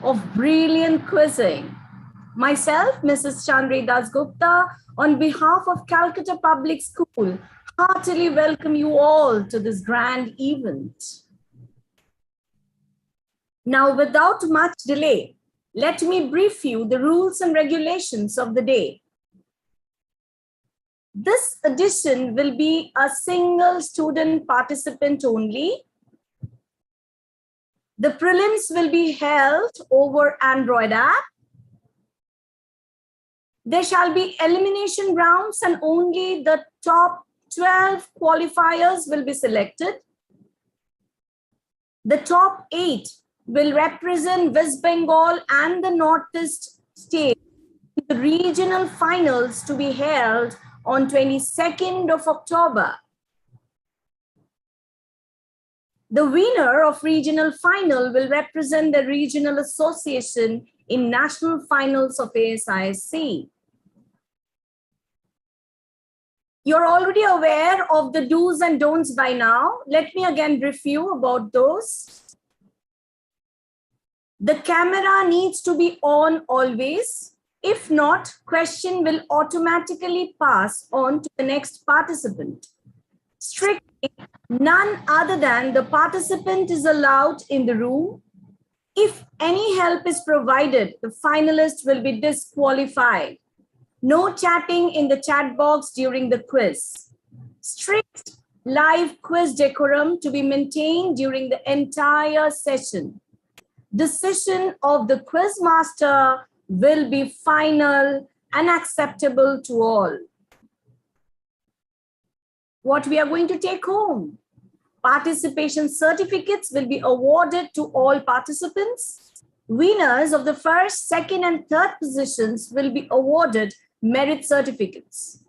of brilliant quizzing. Myself, Mrs. Chandri Das Gupta, on behalf of Calcutta Public School, heartily welcome you all to this grand event. Now, without much delay, let me brief you the rules and regulations of the day. This edition will be a single student participant only. The prelims will be held over Android app. There shall be elimination rounds and only the top 12 qualifiers will be selected. The top 8 will represent West Bengal and the Northeast state in the regional finals to be held on 22nd of October. The winner of regional final will represent the regional association in national finals of ASISC. You're already aware of the do's and don'ts by now. Let me again brief you about those. The camera needs to be on always. If not, question will automatically pass on to the next participant. Strictly, none other than the participant is allowed in the room. If any help is provided, the finalist will be disqualified. No chatting in the chat box during the quiz. Strict live quiz decorum to be maintained during the entire session. Decision of the quiz master will be final and acceptable to all. What we are going to take home? Participation certificates will be awarded to all participants. Winners of the first, second, and third positions will be awarded merit certificates.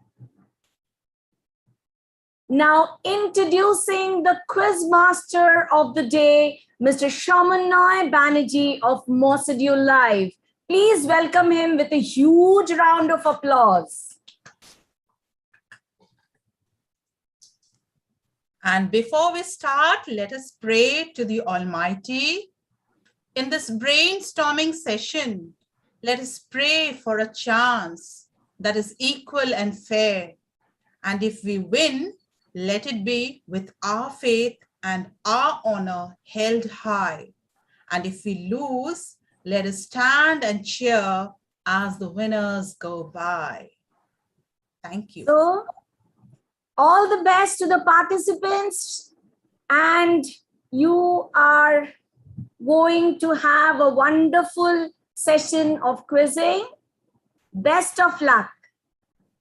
Now, introducing the quiz master of the day, Mr. Shamanai Banerjee of Mosidule Live. Please welcome him with a huge round of applause. And before we start, let us pray to the Almighty. In this brainstorming session, let us pray for a chance that is equal and fair. And if we win, let it be with our faith and our honor held high. And if we lose, let us stand and cheer as the winners go by. Thank you. So, all the best to the participants, and you are going to have a wonderful session of quizzing. Best of luck.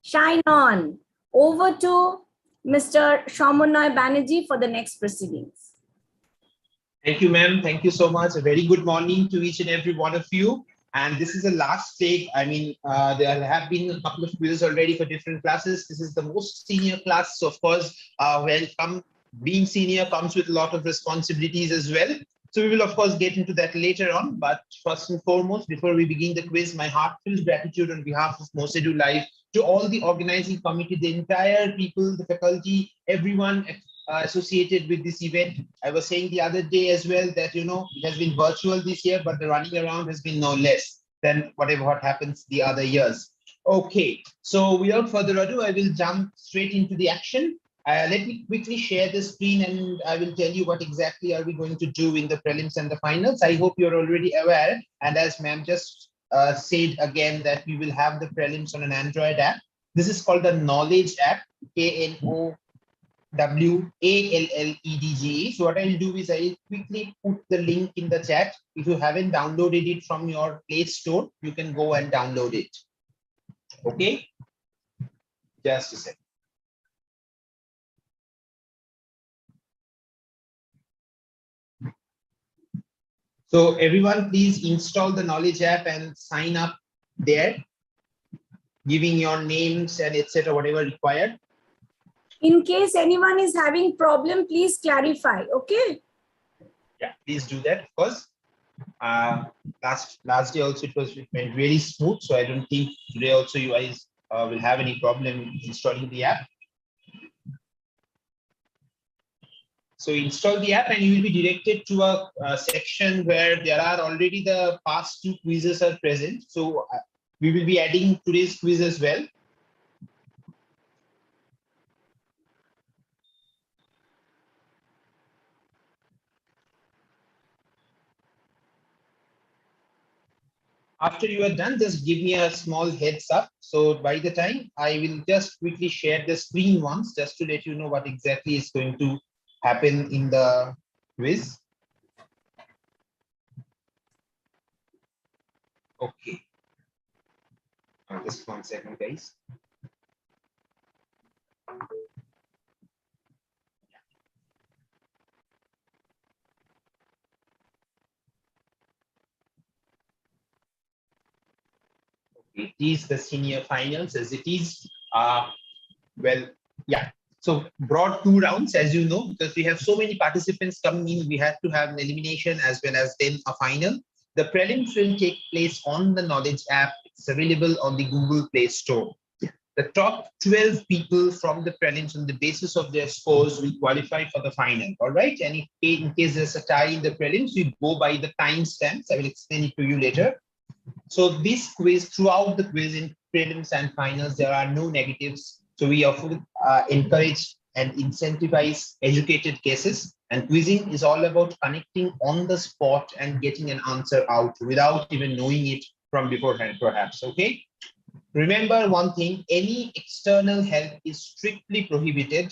Shine on. Over to Mr. Shamanai Banerjee for the next proceedings. Thank you, ma'am. Thank you so much. A very good morning to each and every one of you. And this is the last take. I mean, there have been a couple of quizzes already for different classes. This is the most senior class. So, of course, being senior comes with a lot of responsibilities as well. So we will, of course, get into that later on. But first and foremost, before we begin the quiz, my heartfelt gratitude on behalf of Mosidule Live to all the organizing committee, the entire people, the faculty, everyone associated with this event. I was saying the other day as well that, you know, it has been virtual this year, but the running around has been no less than what happens the other years. Okay, so without further ado, I will jump straight into the action. Let me quickly share the screen and I will tell you what exactly are we going to do in the prelims and the finals. I hope you're already aware. And as ma'am just said again that we will have the prelims on an Android app. This is called the Knowledge app, KNOWALLEDGE. So what I'll do is I'll quickly put the link in the chat. If you haven't downloaded it from your Play Store, you can go and download it. Okay, just a second. So everyone, please install the Knowledge app and sign up there, giving your names and etc. whatever required. In case anyone is having problem, please clarify. Okay. Yeah, please do that. Of course. Last day also it went really smooth, so I don't think today also you guys will have any problem installing the app. So install the app and you will be directed to a section where there are already the past 2 quizzes are present. So we will be adding today's quiz as well. After you are done, just give me a small heads up. So by the time, I will just quickly share the screen once, just to let you know what exactly is going to happen in the quiz. Okay. Just 1 second, guys. It is the senior finals as it is. Well, yeah. So broad 2 rounds, as you know, because we have so many participants coming in, we have to have an elimination as well as then a final. The prelims will take place on the Knowledge app. It's available on the Google Play Store. The top 12 people from the prelims on the basis of their scores will qualify for the final. All right. And in case there's a tie in the prelims, we go by the timestamps. I will explain it to you later. So this quiz, throughout the quiz in prelims and finals, there are no negatives. So we often encourage and incentivize educated guesses. And quizzing is all about connecting on the spot and getting an answer out without even knowing it from beforehand, perhaps. Okay. Remember one thing, any external help is strictly prohibited.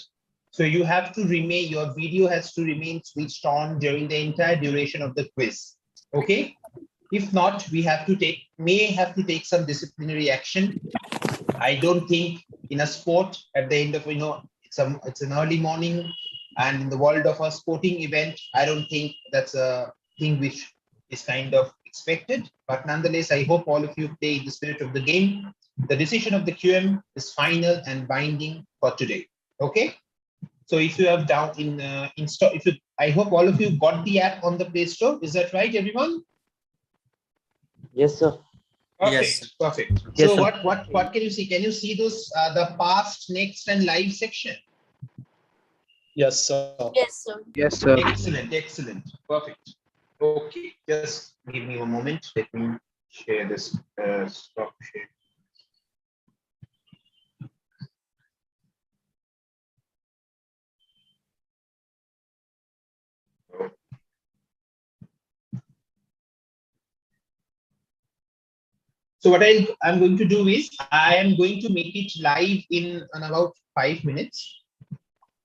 So you have to remain, your video has to remain switched on during the entire duration of the quiz. Okay. If not, we have to may have to take some disciplinary action. I don't think in a sport at the end of, it's an early morning and in the world of a sporting event, I don't think that's a thing which is kind of expected. But nonetheless, I hope all of you play in the spirit of the game. The decision of the QM is final and binding for today. Okay. So if you have down in install, I hope all of you got the app on the Play Store. Is that right, everyone? Yes, sir. Perfect. Yes. Perfect. Yes, So sir. what can you see? Can you see those the past, next, and live section? Yes, sir. Yes, sir. Yes, sir. Excellent. Excellent. Perfect. Okay. Just give me a moment. Let me share this. Stop share. So what I'm going to do is I am going to make it live in about 5 minutes.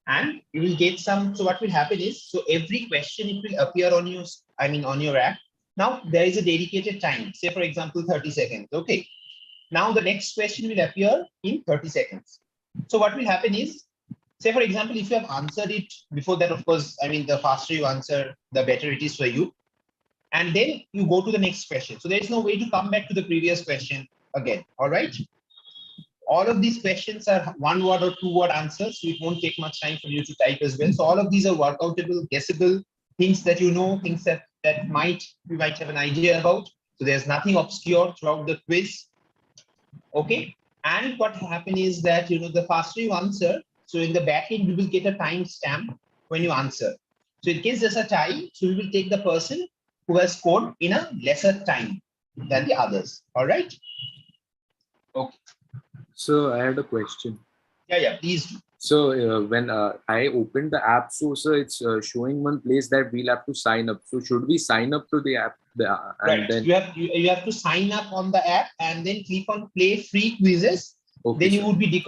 And you will get some. So what will happen is, so every question it will appear on your, on your app. Now there is a dedicated time, say for example, 30 seconds. Okay. Now the next question will appear in 30 seconds. So what will happen is, say for example, if you have answered it before that, of course, the faster you answer, the better it is for you. And then you go to the next question. So there is no way to come back to the previous question again. All right. All of these questions are 1 word or 2 word answers. So it won't take much time for you to type as well. So all of these are workoutable, guessable, things that you know, things that you might have an idea about. So there's nothing obscure throughout the quiz. Okay. And what happens is that, the faster you answer, so in the back end, you will get a timestamp when you answer. So in case there's a tie, so we will take the person who has scored in a lesser time than the others. All right. Okay. So I had a question. Yeah, please do. So when I opened the app, so sir, it's showing one place that we'll have to sign up. So should we sign up to the app? Right. Then you have to sign up on the app and then click on play free quizzes. Okay, then you sir. would be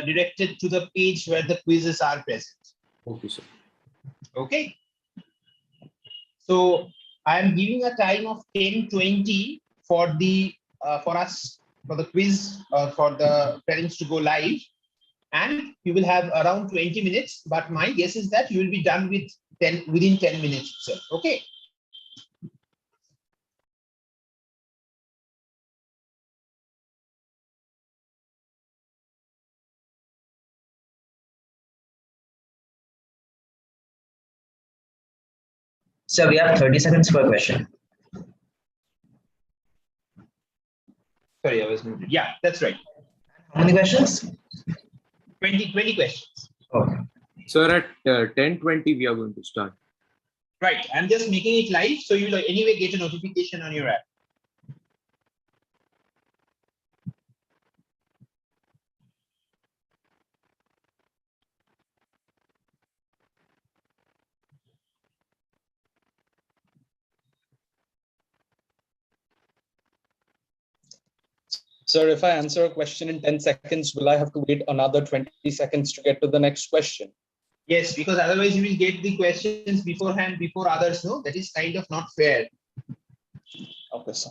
directed to the page where the quizzes are present. Okay, sir. Okay. So I am giving a time of 10:20 for the for the quiz for the parents to go live, and you will have around 20 minutes. But my guess is that you will be done within 10 minutes itself. Okay. So we have 30 seconds per question. Sorry, I was muted. Yeah, that's right. How many questions? 20 questions. Okay. Sir, at 10:20 we are going to start. Right. I'm just making it live, so you'll anyway get a notification on your app. Sir, if I answer a question in 10 seconds, will I have to wait another 20 seconds to get to the next question? Yes, because otherwise you will get the questions beforehand before others know. That is kind of not fair. Okay, sir.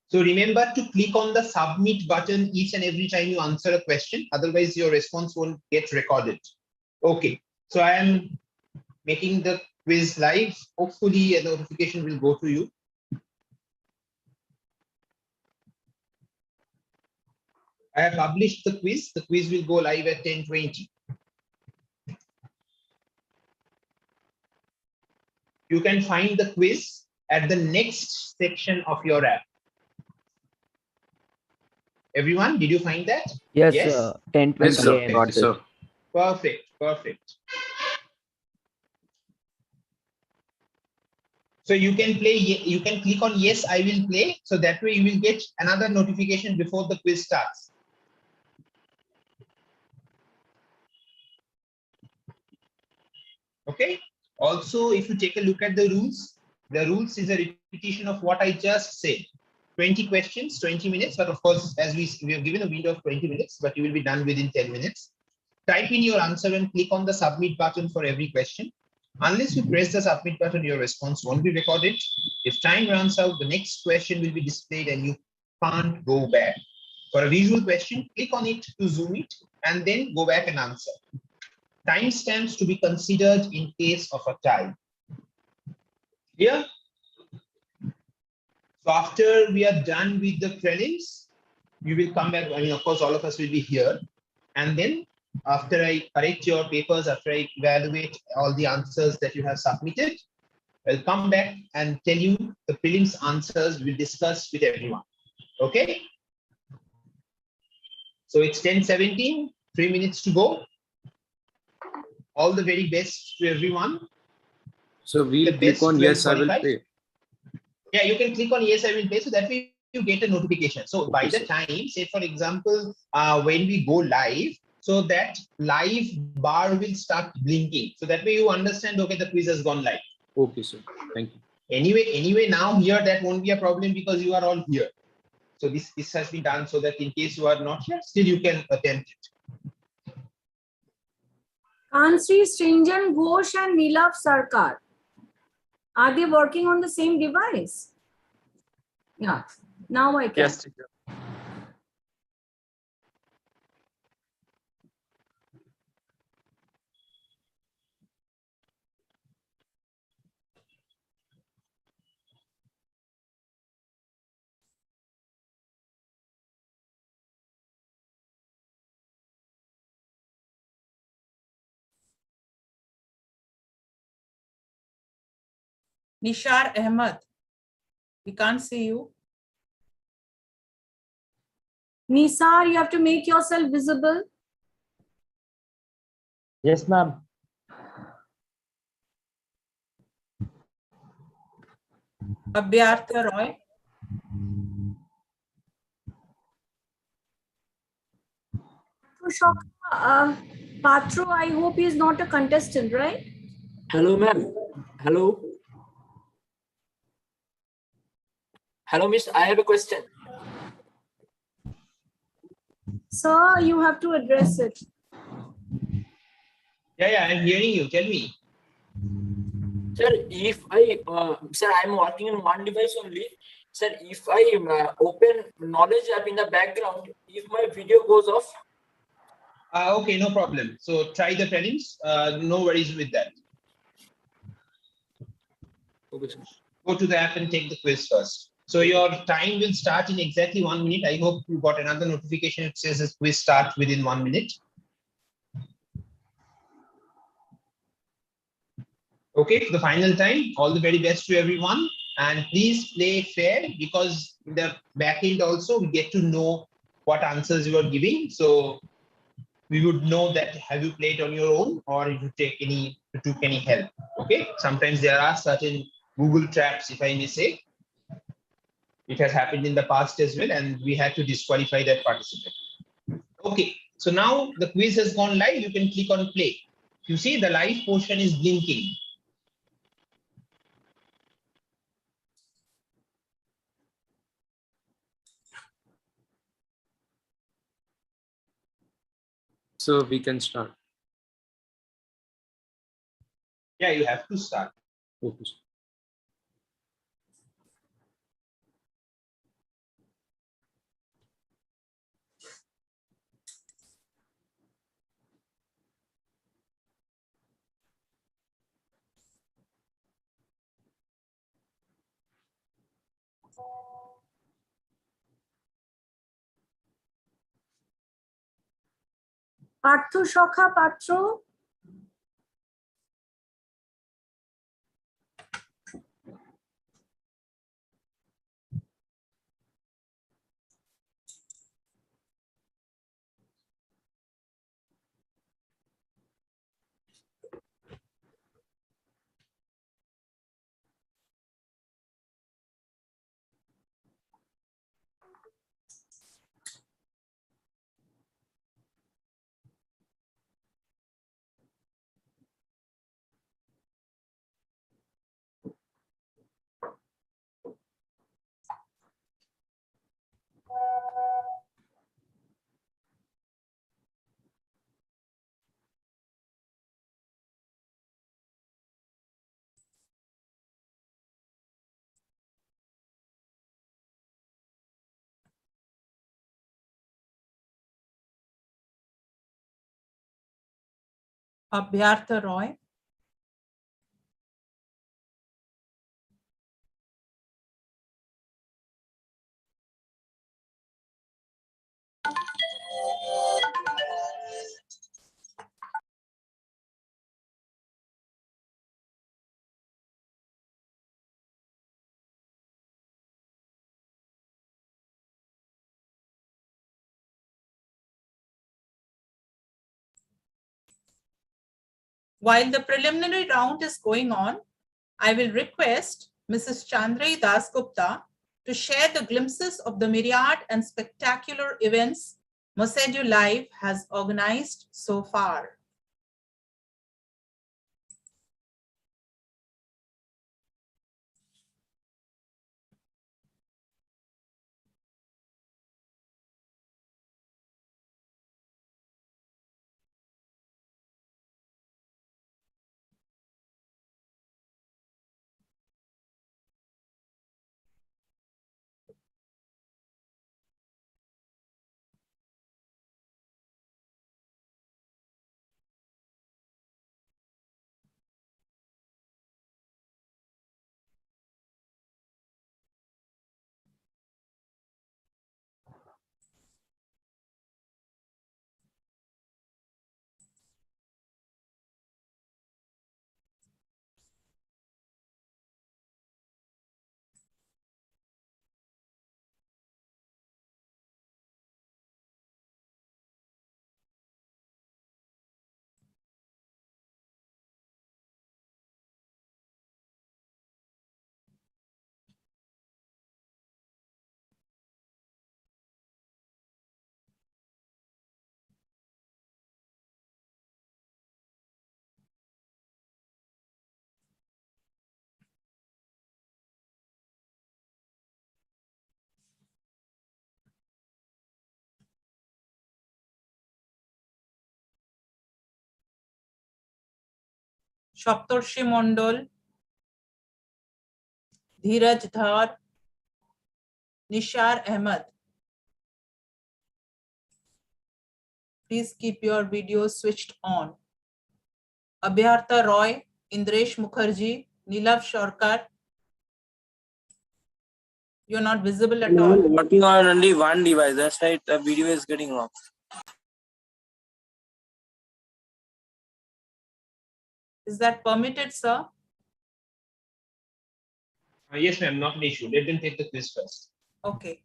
So remember to click on the submit button each and every time you answer a question. Otherwise, your response won't get recorded. Okay. So I am making the quiz live. Hopefully, a notification will go to you. I have published the quiz. The quiz will go live at 10:20. You can find the quiz at the next section of your app. Everyone, did you find that? Yes, Yes? 10:20 Yes, sir. a.m. Got it, sir. Perfect, perfect. So you can play, you can click on yes, I will play. So that way you will get another notification before the quiz starts. Okay. Also, if you take a look at the rules is a repetition of what I just said. 20 questions, 20 minutes. But of course, as we have given a window of 20 minutes, but you will be done within 10 minutes. Type in your answer and click on the submit button for every question. Unless you press the submit button, your response won't be recorded. If time runs out, the next question will be displayed and you can't go back. For a visual question, click on it to zoom it and then go back and answer. Timestamps to be considered in case of a tie. Clear? So after we are done with the prelims, you will come back. I mean, of course, all of us will be here. And then after I correct your papers, after I evaluate all the answers that you have submitted, I'll come back and tell you the prelims answers we'll discuss with everyone. Okay? So it's 10:17, 3 minutes to go. All the very best to everyone. So we'll click on yes, I will pay. Yeah, you can click on yes, I will pay. So that way you get a notification. So by Okay, the time, say for example, when we go live, so that live bar will start blinking. So that way you understand, okay, the quiz has gone live. Okay, sir. Thank you. Anyway, now here that won't be a problem because you are all here. So this has been done so that in case you are not here, still you can attempt it. Kansri Srinjan Ghosh and Nilav Sarkar. Are they working on the same device? Yeah. Now I can. Yes, teacher. Nishar Ahmed, we can't see you. Nisar, you have to make yourself visible. Yes, ma'am. Abhyartha Roy. Patro, I hope he is not a contestant, right? Hello, ma'am. Hello. Hello, miss. I have a question. Sir, you have to address it. Yeah, I'm hearing you. Tell me. Sir, if I, sir, I'm working on one device only. Sir, if I open Knowledge app in the background, if my video goes off. Okay, no problem. So try the prelims. No worries with that. Okay, sir. Go to the app and take the quiz first. So your time will start in exactly 1 minute. I hope you got another notification. It says this quiz start within 1 minute. Okay, for the final time, all the very best to everyone. And please play fair, because in the back end also we get to know what answers you are giving. So we would know that have you played on your own or you took any help. Okay, sometimes there are certain Google traps, if I may say. It has happened in the past as well, and we had to disqualify that participant. Okay, so now the quiz has gone live. You can click on play. You see the live portion is blinking. So we can start. Yeah, you have to start. Okay. Partha সখা পাত্র, Abhyartha Roy. While the preliminary round is going on, I will request Mrs. Chandri Dasgupta to share the glimpses of the myriad and spectacular events Mosedu Live has organized so far. Shaptorshi Mondol, Dheeraj Dhar, Nishar Ahmed. Please keep your videos switched on. Abhyartha Roy, Indresh Mukherjee, Nilav Shorkar. You're not visible at all. Working on only one device. That's right. The video is getting off. Is that permitted, sir? Yes, ma'am, not an issue. Let them take the quiz first. Okay.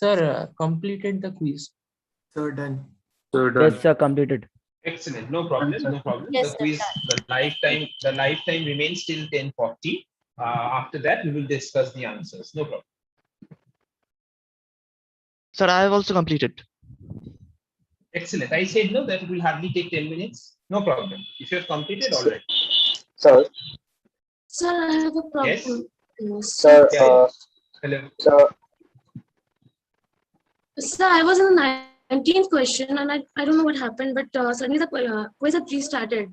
Sir, completed the quiz. Sir, done. So done. Yes, sir, completed. Excellent. No problem. No problem. Yes, The sir, quiz, the lifetime remains till 10:40. After that, we will discuss the answers. No problem. Sir, I have also completed. Excellent. I said no, that will hardly take 10 minutes. No problem. If you have completed, all right. Sir, Sir, I have a problem. Yes. Yes. sir, Yeah. Hello. sir, Sir, I was in the 19th question and I don't know what happened, but suddenly the quiz had restarted.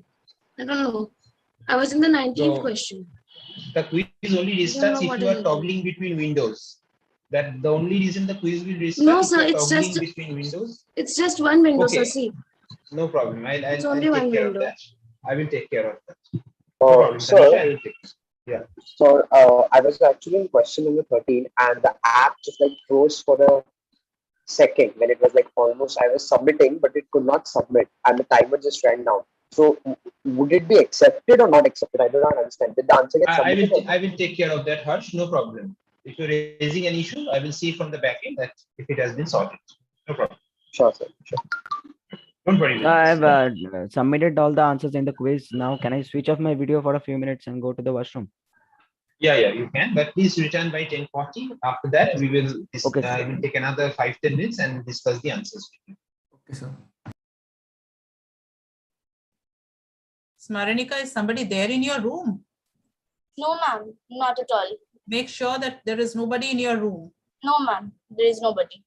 I don't know. I was in the 19th So, question. the quiz only restarts if you are toggling between windows. That the only reason the quiz will restart No, if sir, you are it's toggling just between windows. it's just one window, Okay. sir. See. No problem. It's I'll only take one care of window. that. I will take care of that. No problem. sir, Tanisha, I will take it. Yeah. sir, I was actually in question number 13 and the app just like froze for a second when it was like almost I was submitting, but it could not submit and the timer just ran down. So would it be accepted or not accepted? I do not understand. Did the answer get submitted? I will take care of that, Harsh. No problem. If you're raising an issue, I will see from the back end that if it has been sorted. No problem. Sure, sir. Sure. Don't worry. I have submitted all the answers in the quiz. Now, can I switch off my video for a few minutes and go to the washroom? Yeah, you can. But please return by 10:40. After that, we will will take another 5-10 minutes and discuss the answers. Okay, sir. Smaranika, is somebody there in your room? No, ma'am, not at all. Make sure that there is nobody in your room. No, ma'am, there is nobody.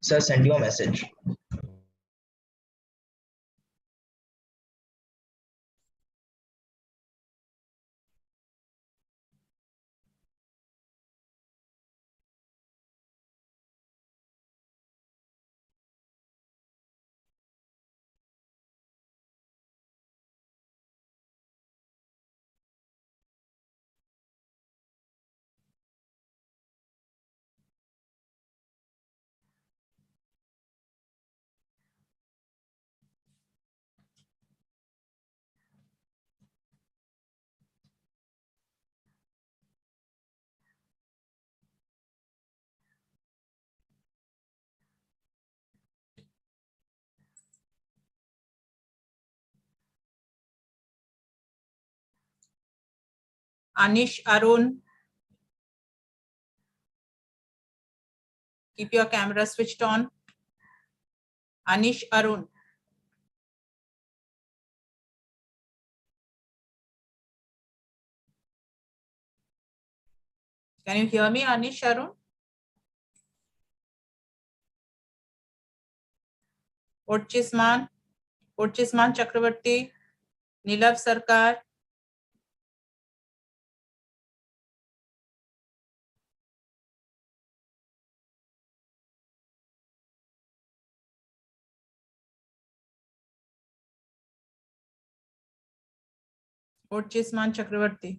Sir, send you a message. Anish, Arun, keep your camera switched on. Anish, Arun. Can you hear me, Anish, Arun? Porchisman Chakravarti, Nilav Sarkar. Porchisman Chakravarti.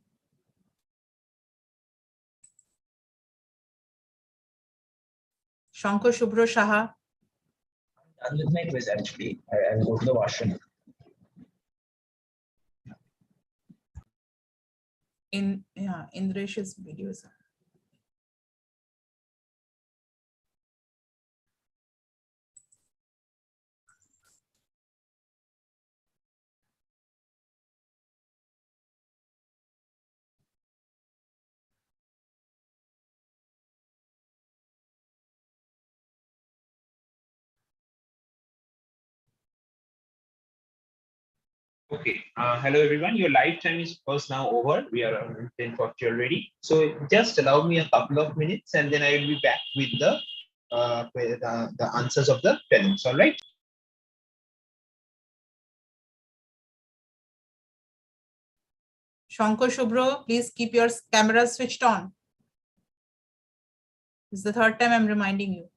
Shankar Shubhro Shaha. Done with my quiz actually. I'll go to the washroom. Indresh's videos. Okay. Hello, everyone. Your live time is first now over. We are on 10:40 already. So just allow me a couple of minutes, and then I will be back with the answers of the prelims. All right. Shankar Shubhro, please keep your camera switched on. This is the third time I'm reminding you.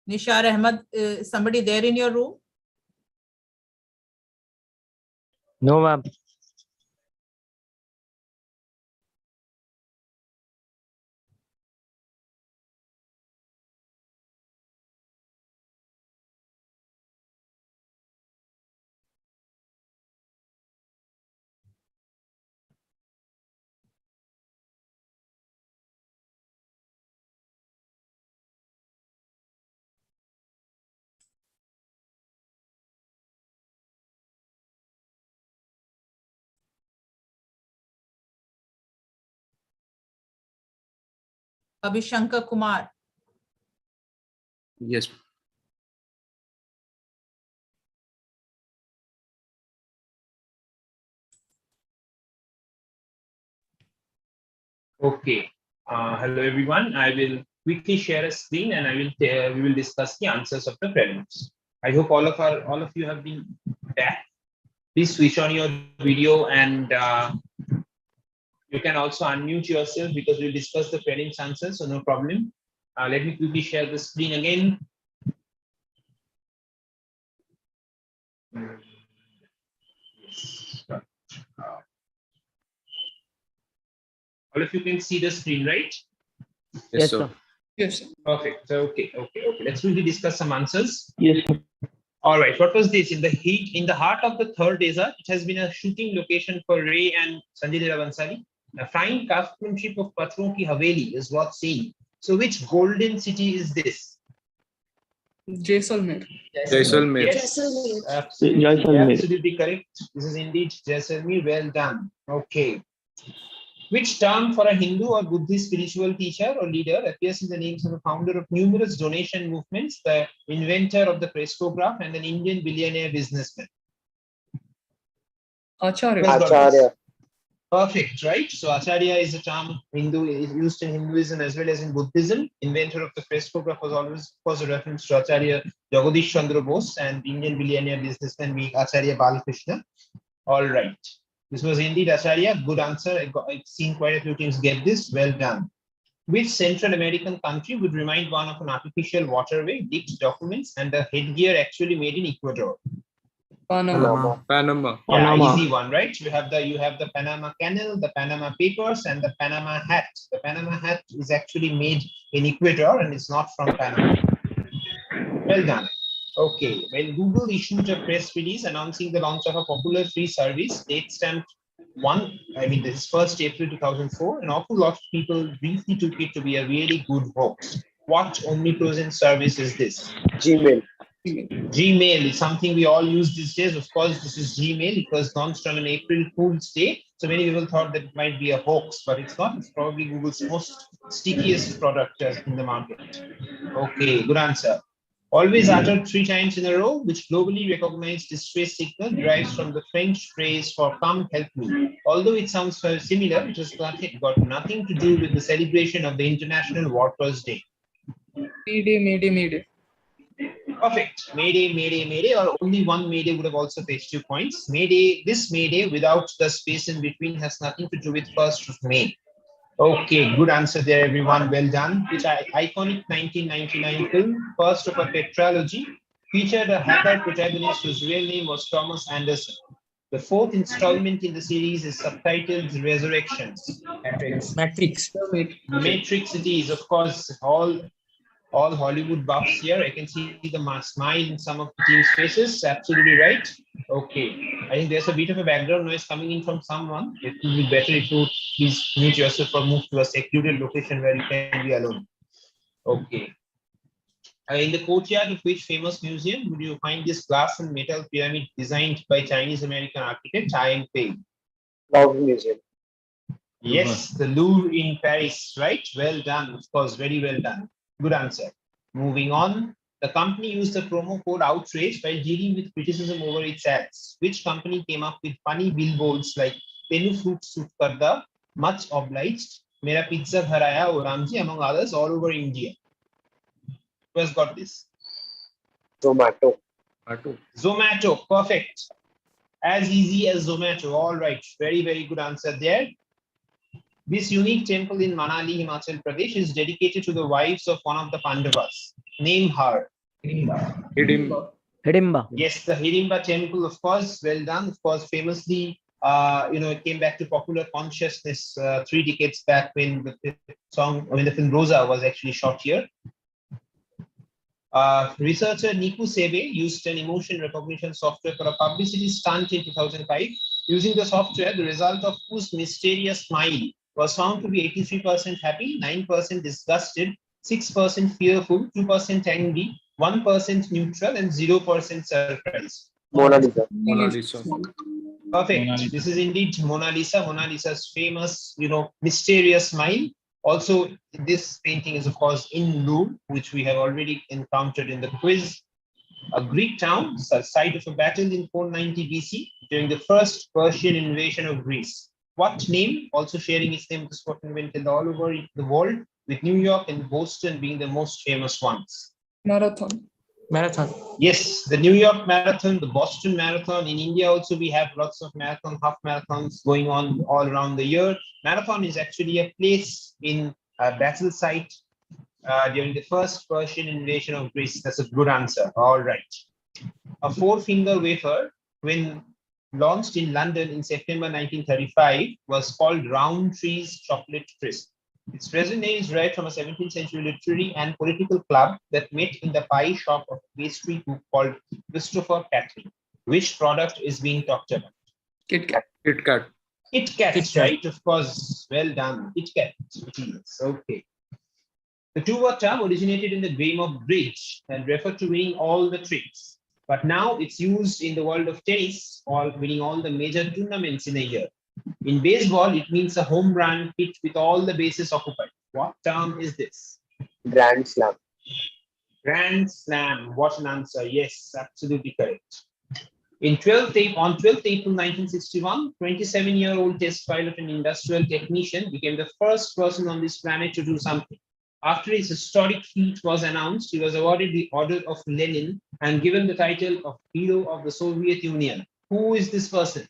Nishar Ahmed, is somebody there in your room? No, ma'am. Abhishankar Kumar. Yes. Okay. Hello, everyone. I will quickly share a screen, and we will discuss the answers of the prelims. I hope all of you have been back. Please switch on your video and You can also unmute yourself because we'll discuss the prelims answers, so no problem. Let me quickly share the screen again. Yes. All of you can see the screen, right? Yes, sir. Yes, sir. Perfect. So, okay. Let's quickly discuss some answers. Yes, sir. All right. What was this? In the heart of the third desert, it has been a shooting location for Ray and Sanjay Leela Bhansali. The fine craftsmanship of Patron Ki Haveli is what's saying. So, which golden city is this? Jaisalmer. Jaisalmer. Yes, Jaisalmer. absolutely correct. This is indeed Jaisalmer. Well done. Okay. Which term for a Hindu or Buddhist spiritual teacher or leader appears in the names of the founder of numerous donation movements, the inventor of the frescograph, and an Indian billionaire businessman? Acharya. Acharya. Perfect, right? So Acharya is a term used in Hinduism as well as in Buddhism. Inventor of the frescograph was a reference to Acharya Jagadish Chandra Bose, and Indian billionaire businessman being Acharya Balakrishna. All right. This was indeed Acharya. Good answer. I've seen quite a few teams get this. Well done. Which Central American country would remind one of an artificial waterway, leaked documents, and the headgear actually made in Ecuador? Panama. Yeah, easy one, right? You have the Panama Canal, the Panama Papers, and the Panama Hat. The Panama Hat is actually made in Ecuador and it's not from Panama. Well done. Okay, when Google issued a press release announcing the launch of a popular free service, date stamped this is 1st April 2004, an awful lot of people briefly took it to be a really good hoax. What omnipresent service is this? Gmail. Gmail is something we all use these days. Of course, this is Gmail. It was launched on an April Fool's Day. So many people thought that it might be a hoax, but it's not. It's probably Google's most stickiest product in the market. Okay, good answer. Always uttered 3 times in a row, which globally recognized distress signal derives from the French phrase for "come help me." Although it sounds similar, it has got nothing to do with the celebration of the International Workers' Day. Mayday. Perfect. Mayday, or only one Mayday would have also fetched 2 points. This Mayday without the space in between has nothing to do with 1st of May. Okay, good answer there, everyone. Well done. Which iconic 1999 film, first of a tetralogy, featured a hacker protagonist whose real name was Thomas Anderson. The 4th installment in the series is subtitled Resurrections. Matrix. Matrix it is, of course. All Hollywood buffs here. I can see the smile in some of the team's faces. Absolutely right. Okay. I think there's a bit of a background noise coming in from someone. It would be better if you please mute yourself or move to a secluded location where you can be alone. Okay. In the courtyard of which famous museum would you find this glass and metal pyramid designed by Chinese American architect Ai Pei? Louvre Museum. Yes, the Louvre in Paris, right? Well done. Of course, very well done. Good answer. Moving on, the company used the promo code outrage while dealing with criticism over its ads. Which company came up with funny billboards like Penu Fruit Soup Karda, Much Obliged, Mera Pizza Gharaya, or Ramji, among others, all over India? Who has got this? Zomato. Zomato, perfect. As easy as Zomato. All right, very, very good answer there. This unique temple in Manali, Himachal Pradesh is dedicated to the wives of one of the Pandavas. Name her. Hidimba. Yes, the Hidimba temple, of course. Well done. Of course, famously, it came back to popular consciousness 3 decades back when the film Rosa was actually shot here. Researcher Niku Sebe used an emotion recognition software for a publicity stunt in 2005. Using the software, the result of whose mysterious smile was found to be 83% happy, 9% disgusted, 6% fearful, 2% angry, 1% neutral, and 0% surprised. Mona Lisa. Perfect. This is indeed Mona Lisa. Mona Lisa's famous, mysterious smile. Also, this painting is, of course, in Louvre, which we have already encountered in the quiz. A Greek town, site of a battle in 490 BC during the first Persian invasion of Greece. What name? Also sharing its name with the spot invented all over the world, with New York and Boston being the most famous ones. Marathon. Marathon. Yes, the New York Marathon, the Boston Marathon. In India also, we have lots of marathon, half marathons going on all around the year. Marathon is actually a place in a battle site during the first Persian invasion of Greece. That's a good answer. All right. A four-finger wafer, when launched in London in September 1935, was called Roundtree's Chocolate Crisp. Its present name is derived from a 17th century literary and political club that met in the pie shop of a pastry cook called Christopher Catley. Which product is being talked about? Kit Kat. Kit Kat. Kit Kat, Kit Kat. right? Of course. Well done. Kit Kat. It is. Okay. The two-word term originated in the game of bridge and referred to winning all the tricks. But now it's used in the world of tennis, or winning all the major tournaments in a year. In baseball, it means a home run hit with all the bases occupied. What term is this? Grand Slam. Grand Slam. What an answer. Yes, absolutely correct. On 12th April 1961, 27-year-old test pilot and industrial technician became the first person on this planet to do something. After his historic feat was announced, he was awarded the Order of Lenin and given the title of Hero of the Soviet Union. Who is this person?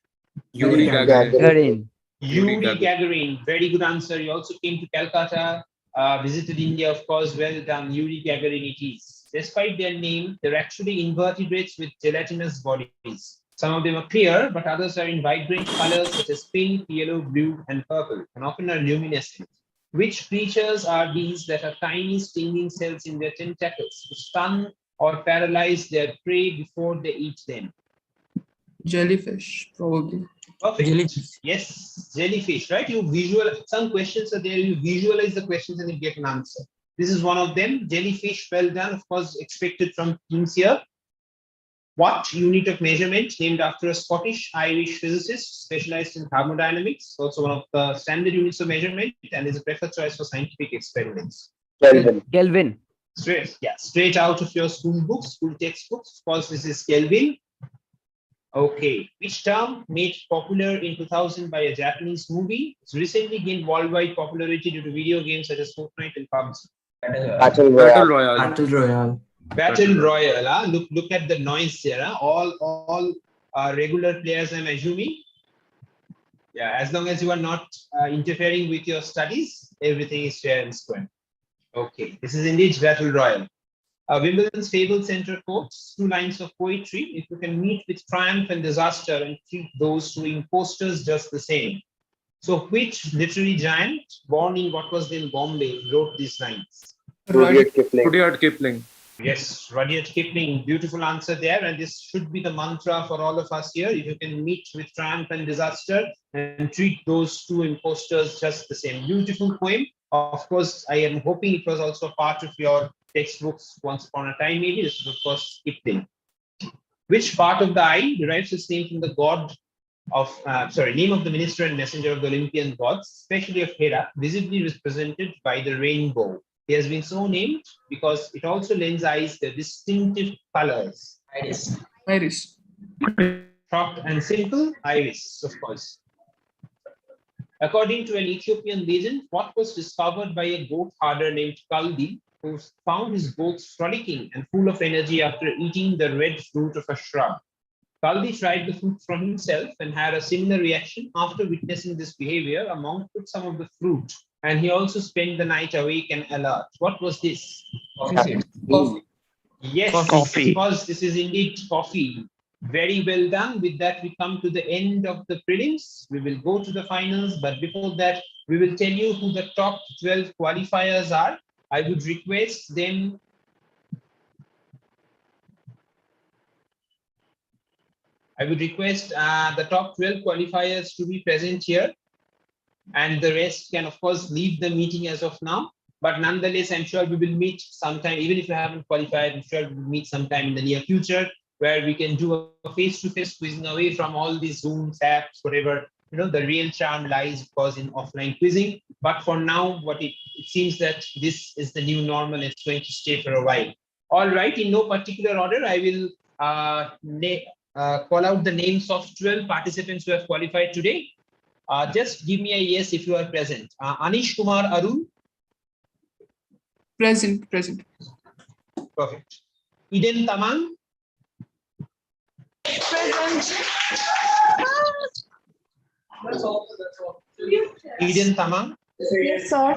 Yuri Gagarin. Yuri Gagarin. Very good answer. He also came to Calcutta, visited India, of course. Well done. Yuri Gagarin it is. Despite their name, they're actually invertebrates with gelatinous bodies. Some of them are clear, but others are in vibrant colors such as pink, yellow, blue, and purple, and often are luminescent. Which creatures are these that have tiny stinging cells in their tentacles to stun or paralyze their prey before they eat them? Jellyfish, probably. Perfect. Jellyfish. Yes, jellyfish, right? You visualize, some questions are there, you visualize the questions and you get an answer. This is one of them. Jellyfish, well done. Of course, expected from teams here. What unit of measurement named after a Scottish-Irish physicist specialized in thermodynamics, also one of the standard units of measurement and is a preferred choice for scientific experiments? Kelvin. Kelvin. Straight out of your school books, school textbooks. Of course, this is Kelvin. Okay, which term made popular in 2000 by a Japanese movie? It's recently gained worldwide popularity due to video games such as Fortnite and PUBG. Battle Royale. Battle Royale. Battle Royale. Look at the noise here. All regular players, I'm assuming. Yeah, as long as you are not interfering with your studies, everything is fair and square. Okay, this is indeed Battle Royale. Wimbledon's fabled center quotes 2 lines of poetry. If you can meet with triumph and disaster and treat those 2 imposters just the same. So which literary giant born in what was then Bombay wrote these lines? Rudyard Kipling. Yes, Rudyard Kipling. Beautiful answer there. And this should be the mantra for all of us here. If you can meet with triumph and disaster and treat those 2 imposters just the same. Beautiful poem. Of course, I am hoping it was also part of your textbooks once upon a time, maybe. This is, of course, Kipling. Which part of the eye derives its name from the god of, name of the minister and messenger of the Olympian gods, especially of Hera, visibly represented by the rainbow? He has been so named because it also lends eyes the distinctive colors. Iris. Short and simple, iris, of course. According to an Ethiopian legend, what was discovered by a goat herder named Kaldi, who found his goats frolicking and full of energy after eating the red fruit of a shrub. Kaldi tried the fruit for himself and had a similar reaction. After witnessing this behavior, a monk took some of the fruit and he also spent the night awake and alert. What was this? Coffee. Yes, Coffee. because this is indeed coffee. Very well done. With that, we come to the end of the prelims. We will go to the finals, but before that, we will tell you who the top 12 qualifiers are. I would request them. I would request the top 12 qualifiers to be present here, and the rest can, of course, leave the meeting as of now. But nonetheless, I'm sure we will meet sometime, even if you haven't qualified, I'm sure we will meet sometime in the near future where we can do a face-to-face quizzing away from all these Zooms, apps, whatever. You know, the real charm lies, of course, in offline quizzing. But for now, it seems that this is the new normal. It's going to stay for a while. All right, in no particular order, I will call out the names of 12 participants who have qualified today. Just give me a yes if you are present. Anish Kumar Arun. Present. Perfect. Eden Tamang. Present. Eden Tamang. Yes, sir.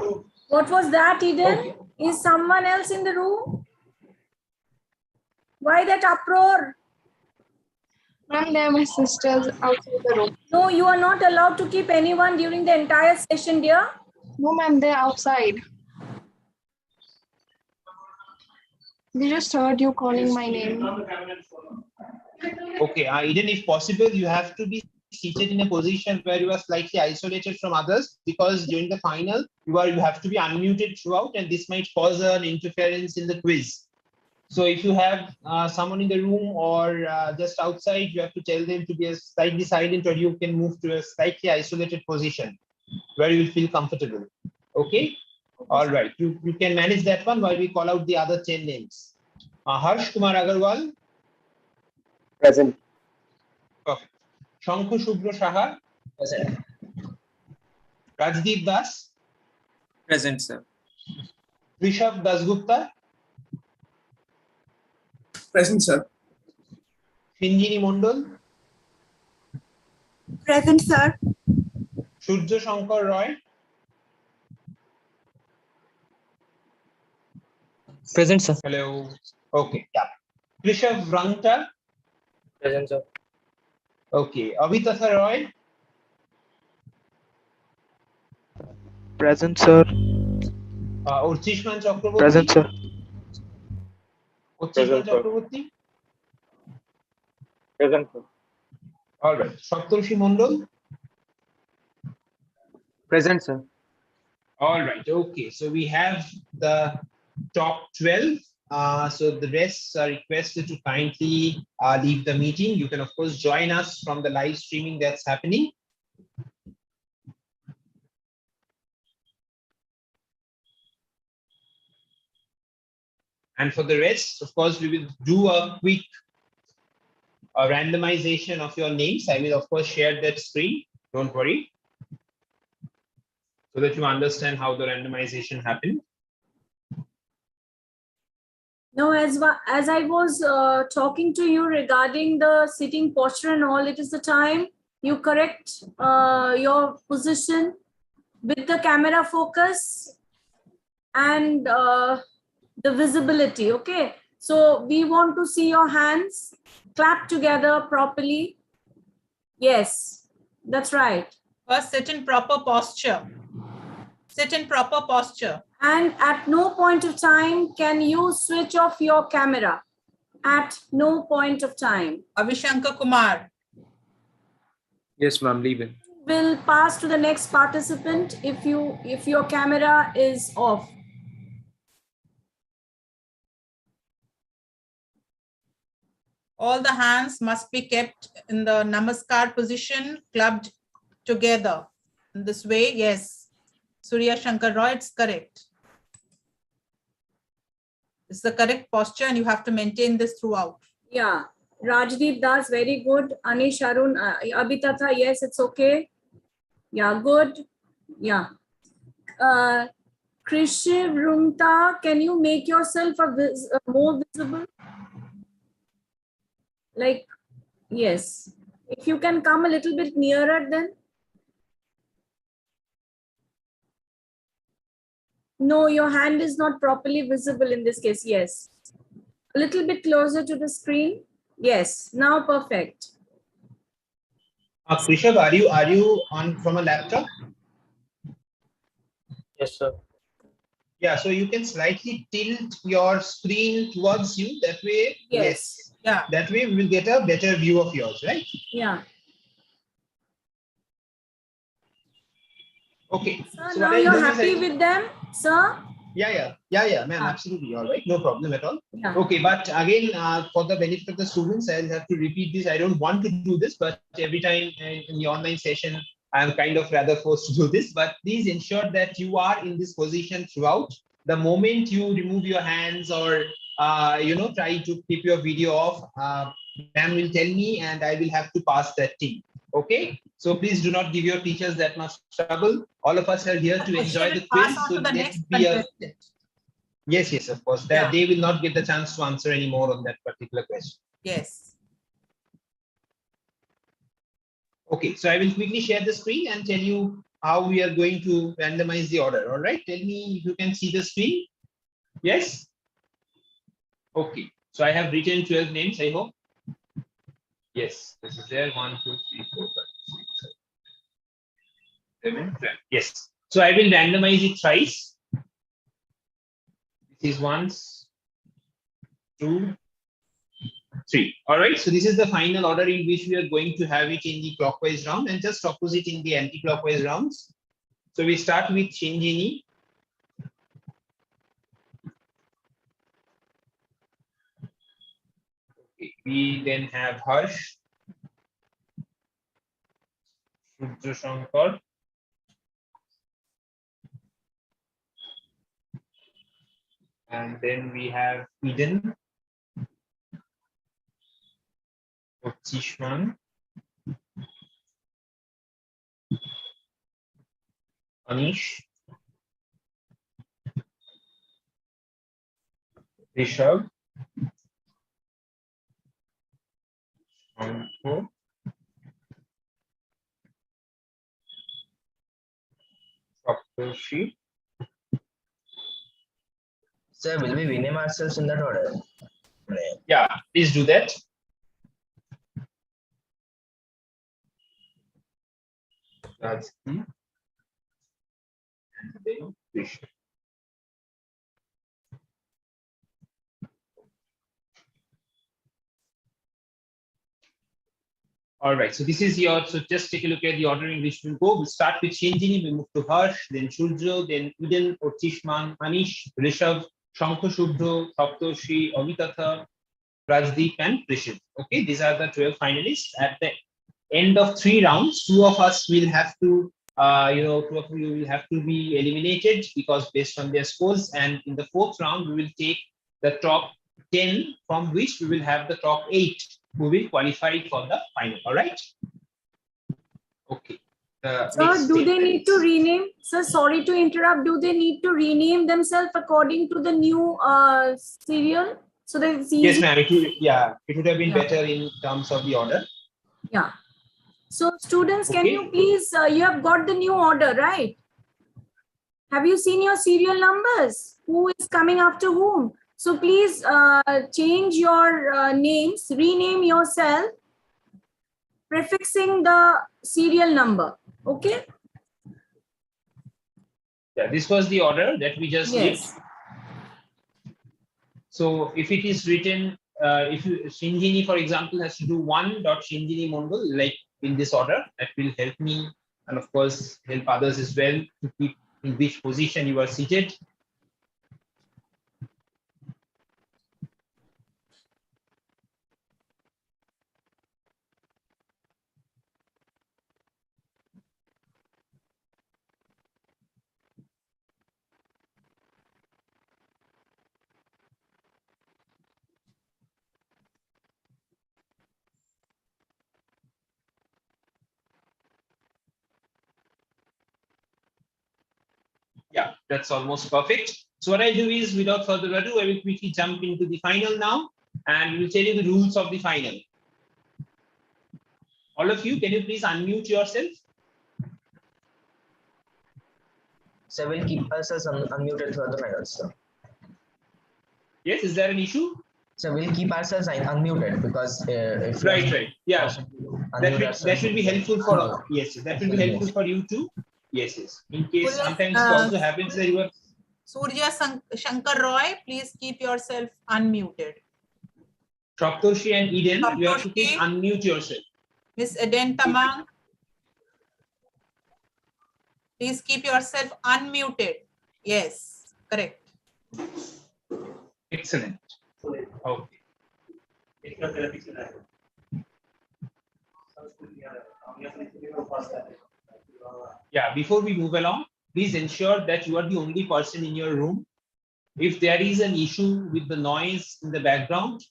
What was that, Eden? Okay. Is someone else in the room? Why that uproar? Ma'am, they are my sisters outside the room. No, you are not allowed to keep anyone during the entire session, dear. No, ma'am, they're outside. They just heard you calling my name. Okay, Eden, if possible, you have to be seated in a position where you are slightly isolated from others, because during the final you have to be unmuted throughout, and this might cause an interference in the quiz. So if you have someone in the room or just outside, you have to tell them to be slightly silent, or you can move to a slightly isolated position where you will feel comfortable. Okay? All right. You can manage that one while we call out the other 10 names. Harsh Kumar Agarwal. Present. Perfect. Shankhu Shubro Saha. Present. Rajdeep Das. Present, sir. Rishabh Dasgupta. Present, sir. Shinjini Mondol. Present, sir. Surya Shankar Roy. Present, sir. Hello. Okay. Yeah. Krishav Rangta. Present, sir. Okay. Avitatha Roy. Present, sir. Urchishman Chakraborty. Present, sir. Urchishman Chakraborty. Present, sir. All right. Saptarshi Mondol. Present, sir. All right. Okay. So we have the top 12. So the rest are requested to kindly leave the meeting. You can, of course, join us from the live streaming that's happening. And for the rest, of course, we will do a quick randomization of your names. I will, of course, share that screen. Don't worry. So that you understand how the randomization happened. No, as I was talking to you regarding the sitting posture and all, it is the time you correct your position with the camera focus and the visibility. Okay, so we want to see your hands clap together properly. Yes, that's right. First, sit in proper posture. Sit in proper posture. And at no point of time can you switch off your camera. At no point of time. Avishankar Kumar. Yes, ma'am, leaving. Will pass to the next participant if your camera is off. All the hands must be kept in the namaskar position, clubbed together. In this way, yes. Surya Shankar Roy, it's correct. It's the correct posture and you have to maintain this throughout. Yeah. Rajdeep Das, very good. Anish Arun, Abitatha, yes, it's okay. Yeah, good. Yeah. Krishiv Rumta, can you make yourself more visible? Like, yes. If you can come a little bit nearer then. No, your hand is not properly visible in this case. Yes. A little bit closer to the screen. Yes. Now perfect. Krishav, are you on from a laptop? Yes, sir. Yeah, so you can slightly tilt your screen towards you. That way, yes. Yeah. That way we will get a better view of yours, right? Yeah. Okay. Sir, so now you're happy with them, sir? Yeah, ma'am, absolutely. All right, no problem at all. Yeah. Okay, but again, for the benefit of the students, I'll have to repeat this. I don't want to do this, but every time in the online session, I'm kind of rather forced to do this. But please ensure that you are in this position throughout. The moment you remove your hands or try to keep your video off, ma'am will tell me, and I will have to pass that thing. Okay, so please do not give your teachers that much trouble. All of us are here to enjoy the quiz. So let it be a Yes, yes, of course. That they will not get the chance to answer any more on that particular question. Yes. Okay, so I will quickly share the screen and tell you how we are going to randomize the order. All right, tell me if you can see the screen. Yes. Okay, so I have written 12 names, I hope. Yes, this is there. 1, 2, 3, 4, 5, 6, 7, 12. Yes. So I will randomize it thrice. This is 1, 2, 3. All right. So this is the final order in which we are going to have it in the clockwise round and just opposite in the anti-clockwise rounds. So we start with Shinjini. Okay. We then have Harsh, Shudra Shankar, and then we have Eden, Chishman, Anish, Rishabh, Anko, Saptoshi. Sir, will we rename ourselves in that order? Yeah, please do that. That's the and then Rishabh. All right, so this is your, so just take a look at the order in which we'll go. We'll start with Shinjini, we move to Harsh, then Shudra, then Eden, Ortishman, Anish, Rishabh, Shankha Shudra, Saptoshi, Avitatha, Rajdeep, and Rishit. Okay, these are the 12 finalists. At the end of 3 rounds, 2 of us will have to, 2 of you will have to be eliminated because based on their scores. And in the 4th round, we will take the top 10, from which we will have the top 8 who will qualify for the final. All right. Okay. Sir, do they need to rename? Sir, sorry to interrupt. Do they need to rename themselves according to the new serial? So that it's easy? Yes, ma'am. It would have been better in terms of the order. Yeah. So students, can you please, you have got the new order, right? Have you seen your serial numbers? Who is coming after whom? So please change your names, rename yourself, prefixing the serial number. Okay? Yeah, this was the order that we just did. So if it is written, if Shinjini, for example, has to do 1.Shinjini Mongol, like in this order, that will help me and of course help others as well to keep in which position you are seated. Yeah, that's almost perfect. So what I do is, without further ado, I will quickly jump into the final now, and we will tell you the rules of the final. All of you, can you please unmute yourself? So we'll keep ourselves unmuted for the finals, sir. Yes, is there an issue? So we'll keep ourselves unmuted because if right, yeah, that will be helpful for yes, that will be helpful for you too. Yes, in case sometimes it also happens that you are. Surya Shankar Roy, please keep yourself unmuted. Saptoshi and Eden, you have to please unmute yourself. Miss Eden Tamang, please keep yourself unmuted. Yes, correct. Excellent. Okay. Yeah, before we move along, please ensure that you are the only person in your room. If there is an issue with the noise in the background,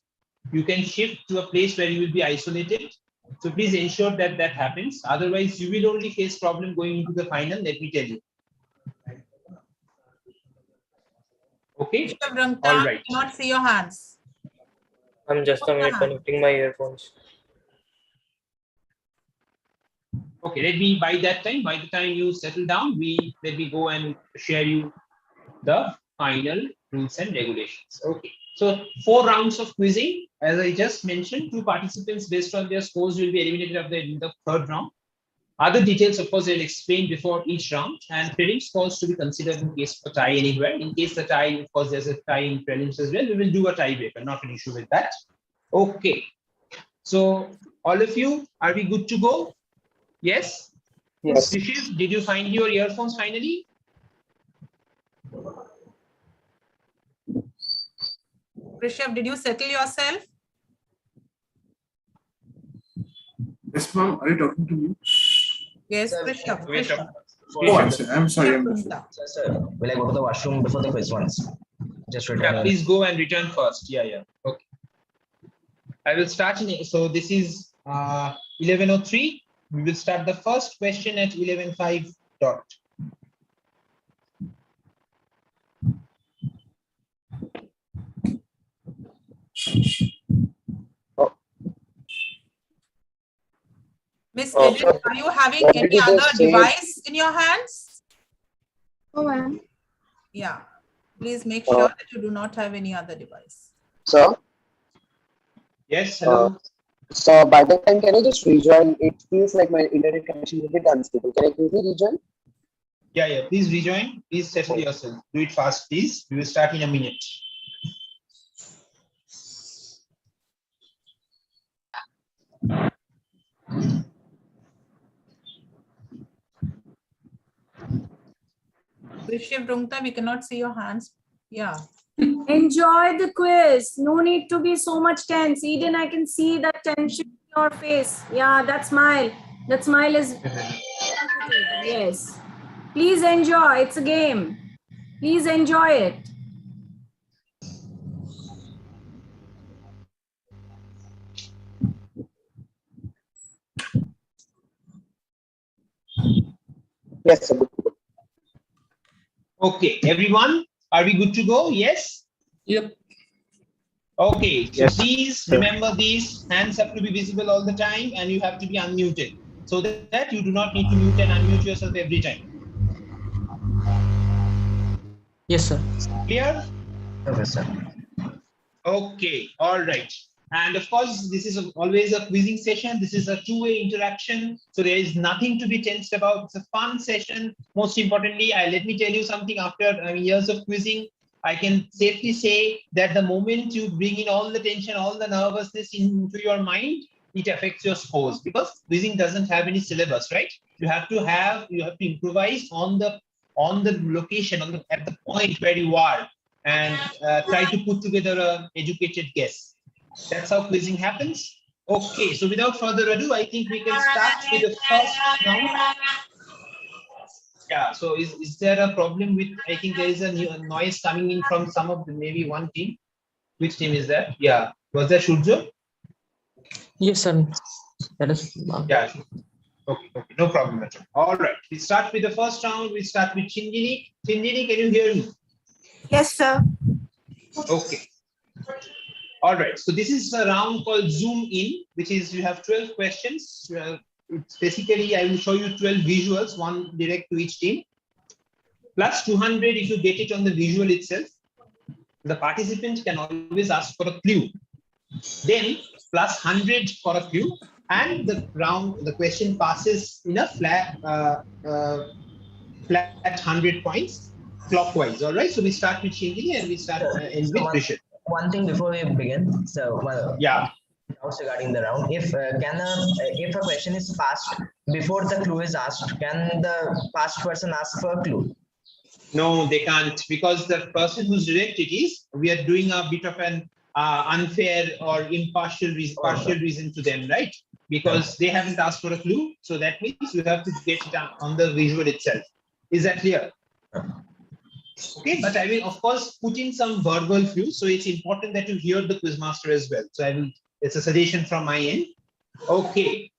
you can shift to a place where you will be isolated. So please ensure that that happens. Otherwise, you will only face problem going into the final, let me tell you. Okay. Rungta, All right. not see your hands. I'm just a minute connecting my earphones. Okay, by the time you settle down, let me go and share you the final rules and regulations. Okay, so 4 rounds of quizzing. As I just mentioned, 2 participants based on their scores will be eliminated in the 3rd round. Other details, of course, I'll explain before each round, and prelims scores to be considered in case of a tie anywhere. In case the tie, of course, there's a tie in prelims as well. We will do a tiebreaker, not an issue with that. Okay, so all of you, are we good to go? Yes. Yes. Rishiv, did you find your earphones finally? Rishabh, did you settle yourself? Yes, ma'am. Are you talking to me? Yes, Rishabh. Oh, I'm sorry. Sir, will I go to the washroom before the quiz once? Just return. Yeah, please go and return first. Yeah. Okay. I will start so this is 11:03. We will start the first question at 11:05 dot. Miss Edith, are you having any other device in your hands? Oh, ma'am. Yeah. Please make sure that you do not have any other device. Sir? Yes, hello. So by the time, can I just rejoin? It feels like my internet connection is a bit unstable. Can I quickly rejoin? Yeah. Please rejoin. Please settle yourself. Do it fast, please. We will start in a minute. Rishabh, Rungta, we cannot see your hands. Yeah. Enjoy the quiz. No need to be so much tense. Eden, I can see that tension in your face. Yeah, that smile. That smile is yes. Please enjoy. It's a game. Please enjoy it. Yes, sir. Okay, everyone, are we good to go? Yes? Yep. Okay, so Yes, please sir. remember these hands have to be visible all the time and you have to be unmuted so that you do not need to mute and unmute yourself every time. Yes, sir. Clear? Okay, sir. Okay, all right. And of course, this is always a quizzing session. This is a two-way interaction. So there is nothing to be tensed about. It's a fun session. Most importantly, let me tell you something. After years of quizzing, I can safely say that the moment you bring in all the tension, all the nervousness into your mind, it affects your scores because quizzing doesn't have any syllabus, right? You have to improvise on the location, at the point where you are, and try to put together an educated guess. That's how quizzing happens. Okay, so without further ado, I think we can start with the first round. Yeah, so is there a problem with, I think there is a noise coming in from some of maybe one team. Which team is that? Yeah, was that Shurjo? Yes, sir. That is. Yeah, okay, no problem at all. All right, we start with the first round. We start with Chinjini. Chinjini, can you hear me? Yes, sir. Okay. All right, so this is a round called Zoom In, which is you have 12 questions. It's basically, I will show you 12 visuals, one direct to each team, plus 200 if you get it on the visual itself. The participant can always ask for a clue. Then plus 100 for a clue, and the question passes in a flat 100 points clockwise. All right, so we start with Shingini and we start end with Rishit. One thing before we begin, so yeah, doubts regarding the round. If a question is passed before the clue is asked, can the past person ask for a clue? No, they can't, because the person who's direct it is, we are doing a bit of an unfair or impartial reason to them, right? Because they haven't asked for a clue, so that means you have to get it on the visual itself. Is that clear? Okay, but I will of course put in some verbal clues, so it's important that you hear the quizmaster as well. So it's a suggestion from my end. Okay,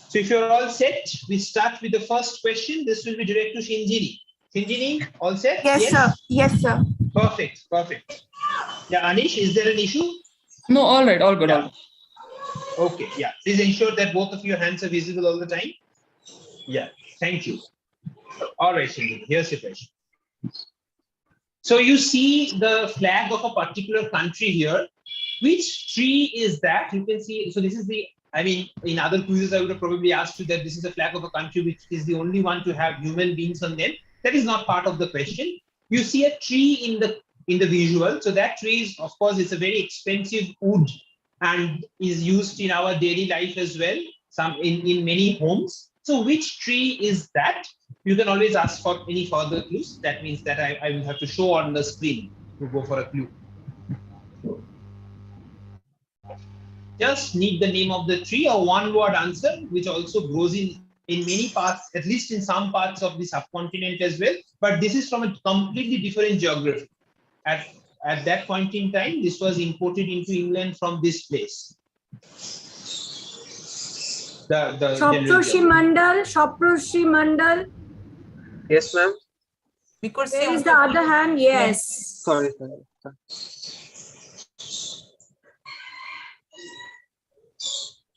so if you're all set, we start with the first question. This will be direct to Shinjini. Shinjini, all set? Yes, sir. Yes, sir. Perfect, perfect. Yeah, Anish, is there an issue? No, all right, all good. Yeah. All good. Okay, yeah. Please ensure that both of your hands are visible all the time. Yeah, thank you. All right, Shindu, here's your question. So you see the flag of a particular country here. Which tree is that? You can see, so this is the, I mean, in other quizzes, I would have probably asked you that this is the flag of a country which is the only one to have human beings on them. That is not part of the question. You see a tree in the visual. So that tree is, of course, it's a very expensive wood and is used in our daily life as well, some in many homes. So which tree is that? You can always ask for any further clues. That means that I will have to show on the screen to go for a clue. Just need the name of the tree or one word answer, which also grows in many parts, at least in some parts of the subcontinent as well. But this is from a completely different geography. At that point in time, this was imported into England from this place. Shoprushi Mandal. Yes, ma'am. Because where is the other hand? Yes. Sorry.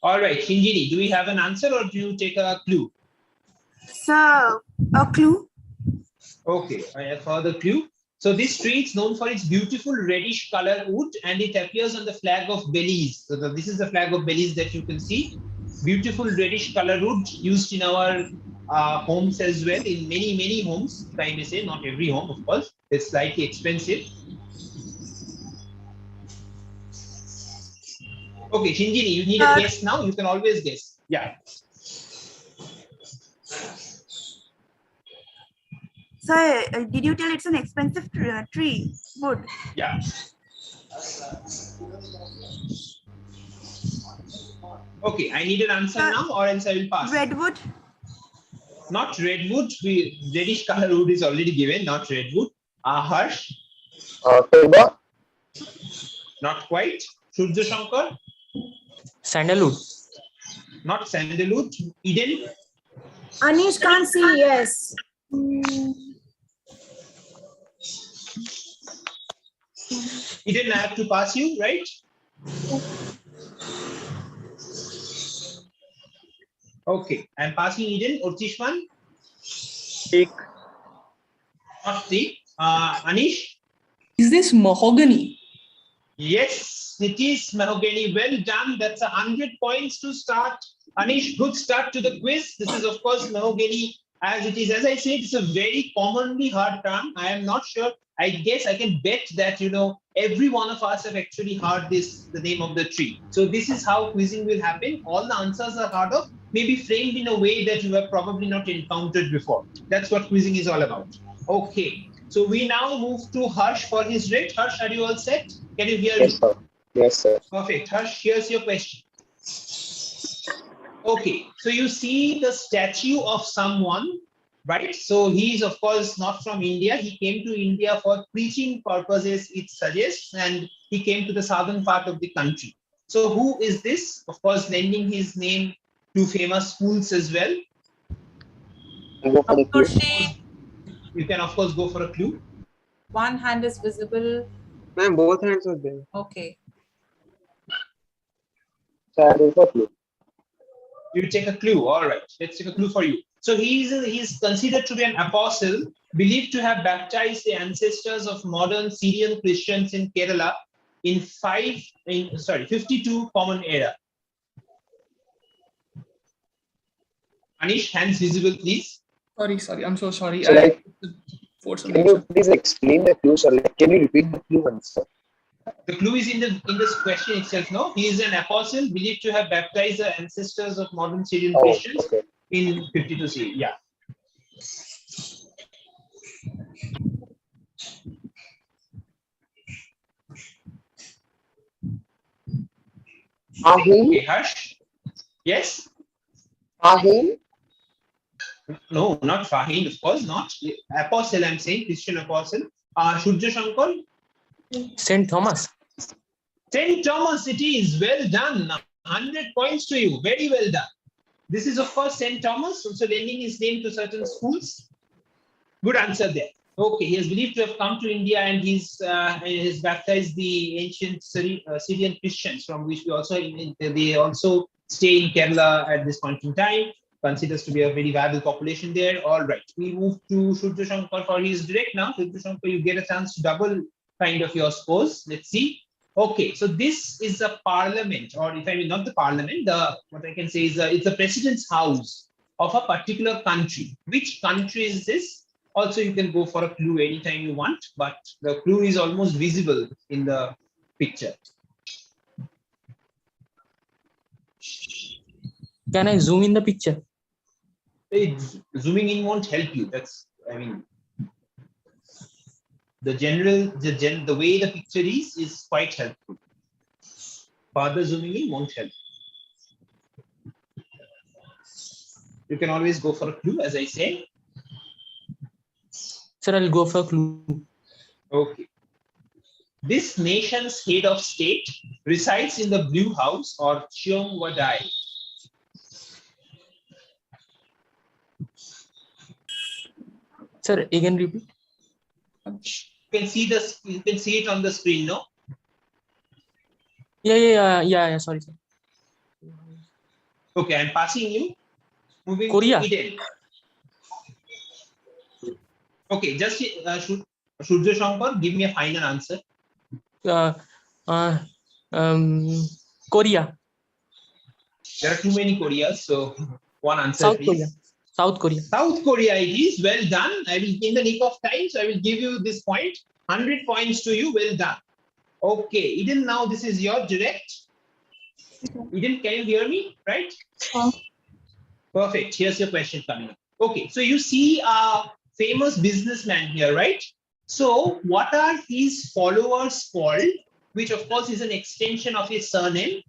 All right, Shinjini, do we have an answer or do you take a clue? Sir, a clue. Okay, I have further clue. So this tree is known for its beautiful reddish color wood and it appears on the flag of Belize. So this is the flag of Belize that you can see. Beautiful reddish color wood used in our homes as well, in many homes, if I may say, not every home, of course. It's slightly expensive. Okay, Shinjini, you need a guess now. You can always guess. Yeah. Sir, did you tell it's an expensive tree, wood? Yeah. Okay, I need an answer now or else I will pass. Redwood? Not redwood. Reddish color wood is already given, not redwood. Harsh? Timber? Not quite. Surya Shankar? Sandalwood. Not sandalwood. Eden? Anish can't see, yes. Eden, I have to pass you, right? Okay, I'm passing Eden. Urtishman? Teak. Not teak. Anish? Is this mahogany? Yes, it is mahogany. Well done. That's 100 points to start. Anish, good start to the quiz. This is, of course, mahogany as it is. As I said, it's a very commonly heard term. I am not sure. I guess I can bet that, every one of us have actually heard the name of the tree. So this is how quizzing will happen. All the answers are heard of, maybe framed in a way that you have probably not encountered before. That's what quizzing is all about. Okay. So we now move to Harsh for his rate. Harsh, are you all set? Can you hear me? Yes, sir. Yes, sir. Perfect. Harsh, here's your question. Okay, so you see the statue of someone, right? So he is, of course, not from India. He came to India for preaching purposes, it suggests, and he came to the southern part of the country. So who is this? Of course, lending his name to famous schools as well. You can, of course, go for a clue. One hand is visible. Ma'am, both hands are there. Okay. So I go for clue. You take a clue. All right, let's take a clue for you. So he's considered to be an apostle, believed to have baptized the ancestors of modern Syrian Christians in Kerala in 52 Common Era. Anish, hands visible, please. Sorry. I'm so sorry. So can you please explain the clue, sir? Can you repeat the clue once, sir? The clue is in this question itself. No, he is an apostle believed to have baptized the ancestors of modern Syrian Christians in 52 CE. Yeah. Okay, Harsh. Yes. Fahim? No, not Fahim, of course not. Apostle, I'm saying, Christian apostle. Surya Shankar? St. Thomas. St. Thomas it is. Well done. 100 points to you. Very well done. This is, of course, St. Thomas, also lending his name to certain schools. Good answer there. Okay, he is believed to have come to India, and he's baptized the ancient Syrian Christians, from which they also stay in Kerala at this point in time. Considers to be a very viable population there. All right, we move to Shudra Shankar for his direct now. Shudra Shankar, you get a chance to double kind of your scores. Let's see. Okay, so this is a parliament, or if I mean not the parliament, what I can say is it's the president's house of a particular country. Which country is this? Also, you can go for a clue anytime you want, but the clue is almost visible in the picture. Can I zoom in the picture? Zooming in won't help you. That's, I mean, the way the picture is quite helpful. Further zooming in won't help. You can always go for a clue, as I say. Sir, I'll go for a clue. Okay. This nation's head of state resides in the Blue House or Cheong Wadai. Sir, again repeat. You can see this. You can see it on the screen, no? Yeah. Sorry, sir. Okay, I'm passing you. Moving Korea. to Eden. Okay, just Shudra Shankar, give me a final answer. Korea. There are too many Koreas, so one answer, South please. Korea. South Korea. South Korea it is. Well done. I will, in the nick of time, so I will give you this point. 100 points to you. Well done. Okay, Eden, now this is your direct. Eden, can you hear me? Right? Perfect. Here's your question coming up. Okay, so you see a famous businessman here, right? So what are his followers called? Which of course is an extension of his surname.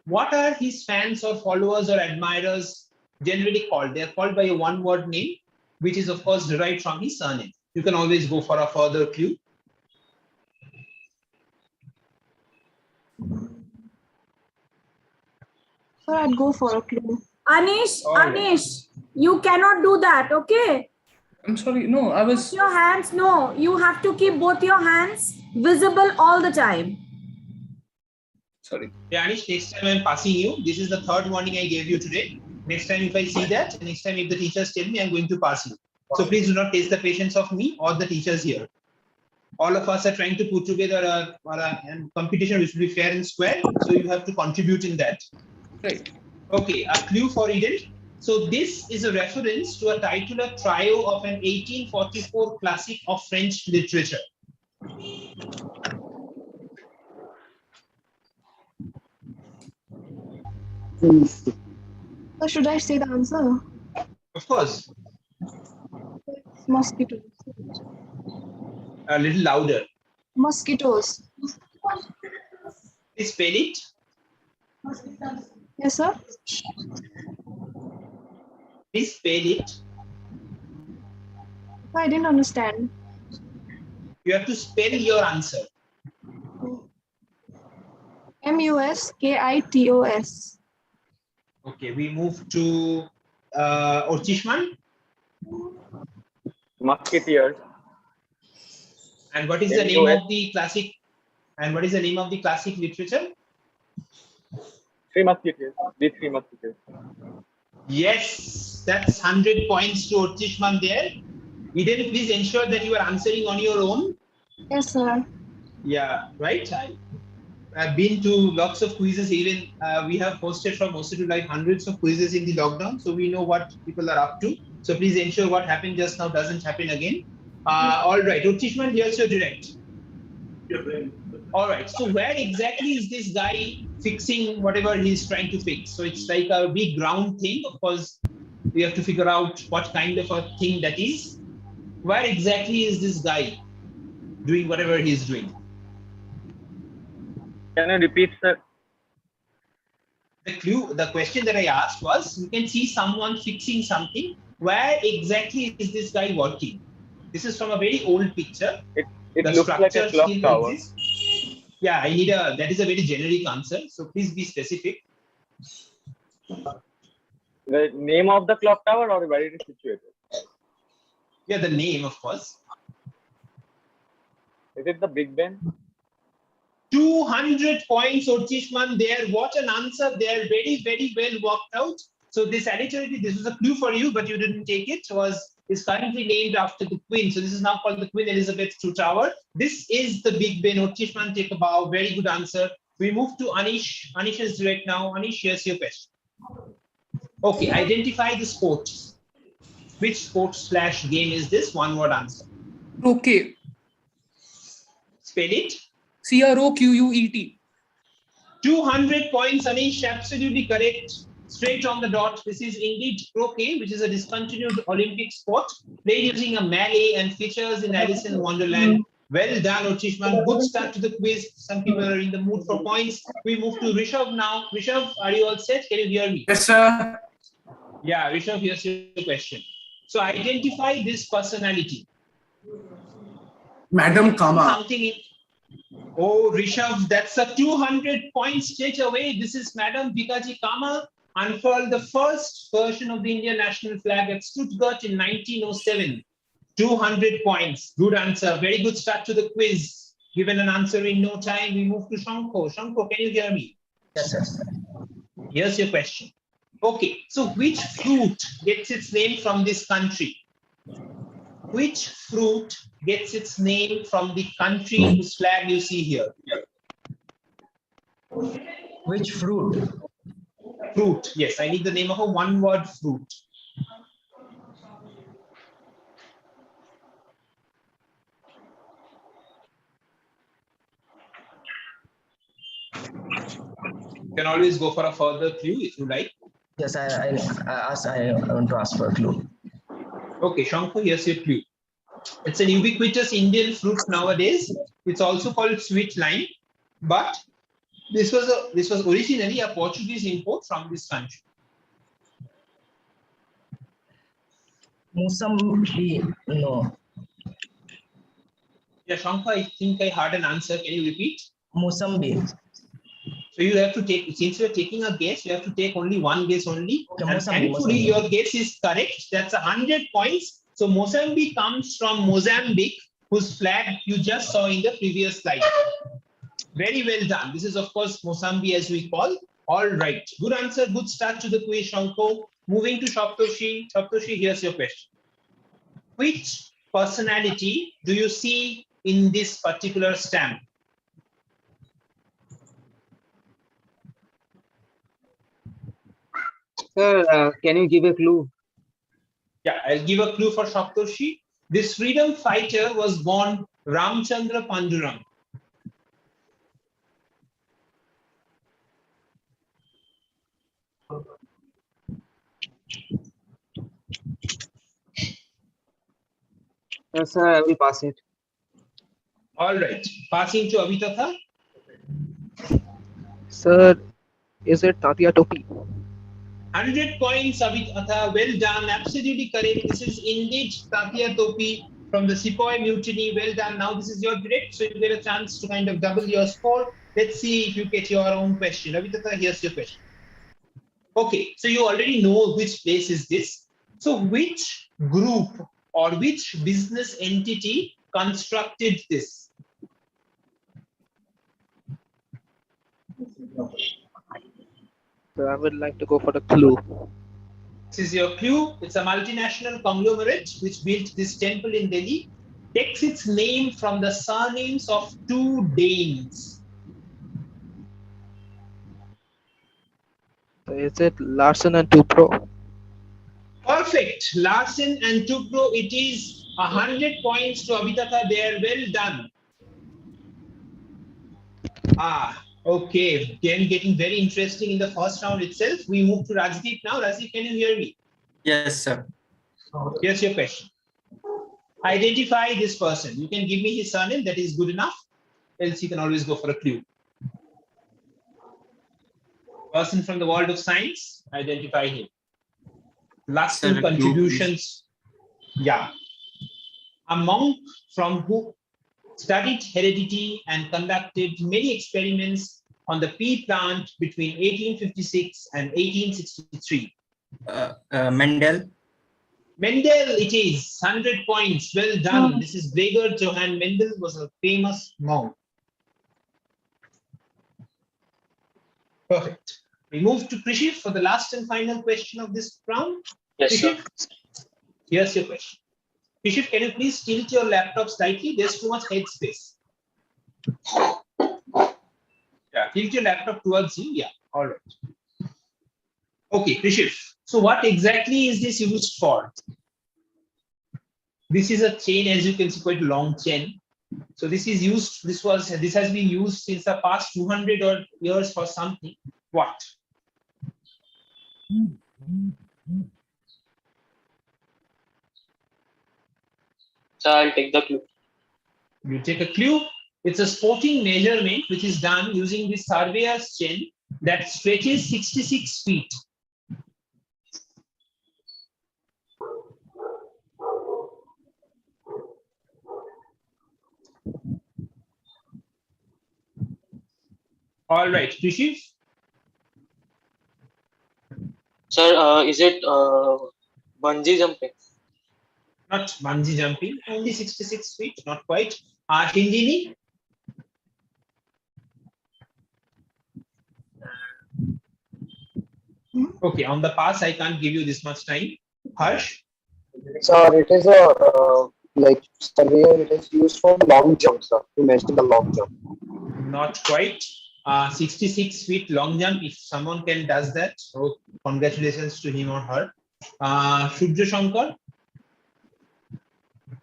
What are his fans or followers or admirers generally called? They are called by a one-word name, which is of course derived from his surname. You can always go for a further clue. Sir, I'd go for a clue. Anish, you cannot do that, okay? I'm sorry, no, I was... Put your hands, no. You have to keep both your hands visible all the time. Sorry. Yeah, Anish, next time I'm passing you. This is the third warning I gave you today. Next time if I see that, next time if the teachers tell me, I'm going to pass you. So please do not taste the patience of me or the teachers here. All of us are trying to put together a competition which will be fair and square. So you have to contribute in that. Right. Okay, a clue for Eden. So this is a reference to a titular trio of an 1844 classic of French literature. Or should I say the answer? Of course. Mosquitoes. A little louder. Mosquitoes. Please spell it. Yes, sir. Please spell it. I didn't understand. You have to spell your answer. Muskitos. Okay, we move to Orchishman. Musketeers. And what is the name of the classic? And what is the name of the classic literature? Three Musketeers. The Three Musketeers. Yes, that's 100 points to Orchishman there. Eden, please ensure that you are answering on your own. Yes, sir. Yeah, right. I've been to lots of quizzes. Even we have hosted from also to like hundreds of quizzes in the lockdown, so we know what people are up to. So please ensure what happened just now doesn't happen again. All right, Orchishman, here's your direct. All right, so where exactly is this guy fixing whatever he's trying to fix? So it's like a big round thing. Of course, we have to figure out what kind of a thing that is. Where exactly is this guy doing whatever he's doing? Can you repeat, sir? The question that I asked was, you can see someone fixing something. Where exactly is this guy working? This is from a very old picture. It looks like a clock tower. Yeah, I need that is a very generic answer. So please be specific. The name of the clock tower or where it is situated? Yeah, the name, of course. Is it the Big Ben? 200 points, Otishman there. What an answer there. Very, very well worked out. So this editorial, this was a clue for you, but you didn't take it, is currently named after the Queen. So this is now called the Queen Elizabeth II Tower. This is the Big Ben. Otishman, take a bow. Very good answer. We move to Anish. Anish is direct now. Anish, here's your question. Okay, identify the sports. Which sport/game is this? One word answer. Okay. Spell it. CROQUET. 200 points, Anish. Absolutely correct. Straight on the dot. This is indeed croquet, which is a discontinued Olympic sport played using a mallet and features in Alice in Wonderland. Well done, Otishman. Good start to the quiz. Some people are in the mood for points. We move to Rishabh now. Rishabh, are you all set? Can you hear me? Yes, sir. Yeah, Rishabh, here's your question. So identify this personality. Madam Kama. Something in... Oh, Rishabh, that's a 200 points straight away. This is Madam Bikaji Kama, unfurled the first version of the Indian national flag at Stuttgart in 1907. 200 points. Good answer. Very good start to the quiz. Given an answer in no time, we move to Shanko. Shanko, can you hear me? Yes, sir. Here's your question. Okay, so which fruit gets its name from this country? Which fruit gets its name from the country whose flag you see here? Which fruit? Fruit, yes. I need the name of a one-word fruit. You can always go for a further clue if you like. Yes, I want to ask for a clue. Okay, Shanko, here's your clue. It's an ubiquitous Indian fruit nowadays. It's also called sweet lime, but this was originally a Portuguese import from this country. Musambi, no. Yeah, Shanka, I think I heard an answer. Can you repeat? Musambi. So you have to take, since you're taking a guess, you have to take only one guess only. Okay, and Mozambique, thankfully, Mozambique. your guess is correct. That's 100 points. So Mozambique comes from Mozambique, whose flag you just saw in the previous slide. Very well done. This is, of course, Mozambique as we call. All right. Good answer. Good start to the quiz, Shanko. Moving to Shaptoshi. Shaptoshi, here's your question. Which personality do you see in this particular stamp? Sir, can you give a clue? Yeah, I'll give a clue for Shaptoshi. This freedom fighter was born Ramchandra Panduram. Yes, sir, I will pass it. All right. Passing to Avitatha. Sir, is it Tatia Topi? 100 points, Avitatha. Well done. Absolutely correct. This is indeed Tatia Topi from the Sepoy Mutiny. Well done. Now this is your direct, so you get a chance to kind of double your score. Let's see if you get your own question. Avitatha, here's your question. Okay, so you already know which place is this. So which group or which business entity constructed this? So I would like to go for the clue. This is your clue. It's a multinational conglomerate which built this temple in Delhi. Takes its name from the surnames of two Danes. So is it Larsen and Tupro? Perfect. Larsen and Tupro. It is 100 points to Avitatha there. Well done. Okay. Again, getting very interesting in the first round itself. We move to Rajdeep now. Rajdeep, can you hear me? Yes, sir. Here's your question. Identify this person. You can give me his surname. That is good enough. Else you can always go for a clue. Person from the world of science. Identify him. Last two contributions. Yeah. A monk from who studied heredity and conducted many experiments on the pea plant between 1856 and 1863. Mendel. Mendel, it is 100 points. Well done. This is Gregor Johann Mendel, was a famous monk. Perfect. We move to Krishif for the last and final question of this round. Yes, sir. Krishif, here's your question. Krishif, can you please tilt your laptop slightly? There's too much head space. Yeah, tilt your laptop towards you. Yeah, all right. Okay, Krishif. So what exactly is this used for? This is a chain, as you can see, quite long chain. So this is used, this has been used since the past 200 odd years for something. What? So I'll take the clue. You take a clue. It's a sporting measurement which is done using the surveyor's chain that stretches 66 feet. All right, Krishif. Sir, is it bungee jumping? Not bungee jumping, only 66 feet, not quite. Hindini? Okay, on the pass, I can't give you this much time. Harsh? Sir, it is a like surveyor. It is used for long jump, sir, to measure the long jump. Not quite. 66 feet long jump. If someone can does that, so congratulations to him or her. Surya Shankar?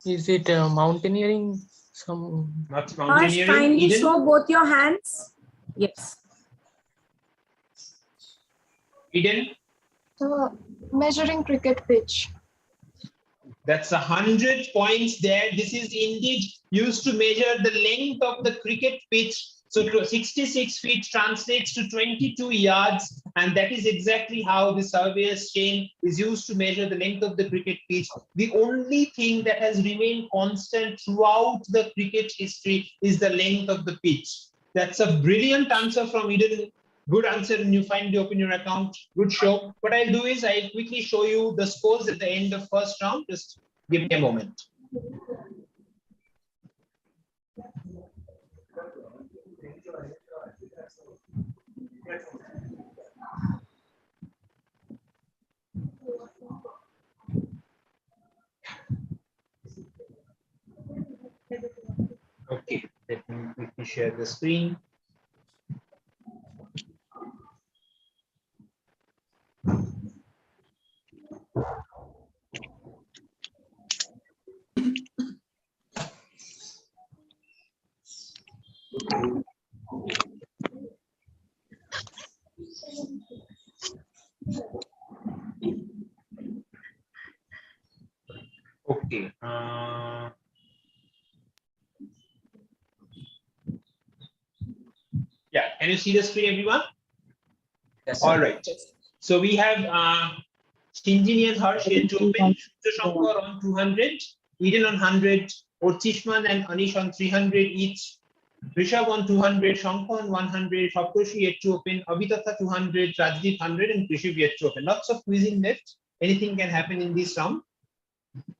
Is it mountaineering? Some. Not Harsh, mountaineering. kindly Eden? show both your hands. Yes. Eden? Measuring cricket pitch. That's 100 points there. This is indeed used to measure the length of the cricket pitch. So 66 feet translates to 22 yards. And that is exactly how the surveyor's chain is used to measure the length of the cricket pitch. The only thing that has remained constant throughout the cricket history is the length of the pitch. That's a brilliant answer from Eden. Good answer, and you finally open your account. Good show. What I'll do is I'll quickly show you the scores at the end of first round. Just give me a moment. Okay, let me quickly share the screen. Okay. Yeah, can you see the screen, everyone? Yes, all right. So we have Shinjini and Harsh here to open. Shubha Shankar on 200, Eden on 100, Orchishman and Anish on 300 each. Rishabh on 200, Shankar on 100, Saptoshi yet to open, Avitatha 200, Rajdeep 100, and Krishiv yet to open. Lots of quizzing left. Anything can happen in this round.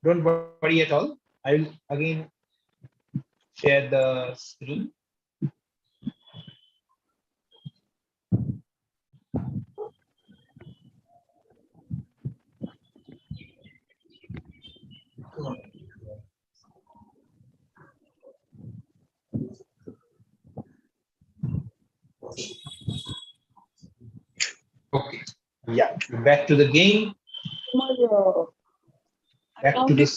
Don't worry at all. I will again share the screen. Okay. Yeah. Back to the game. Back to this.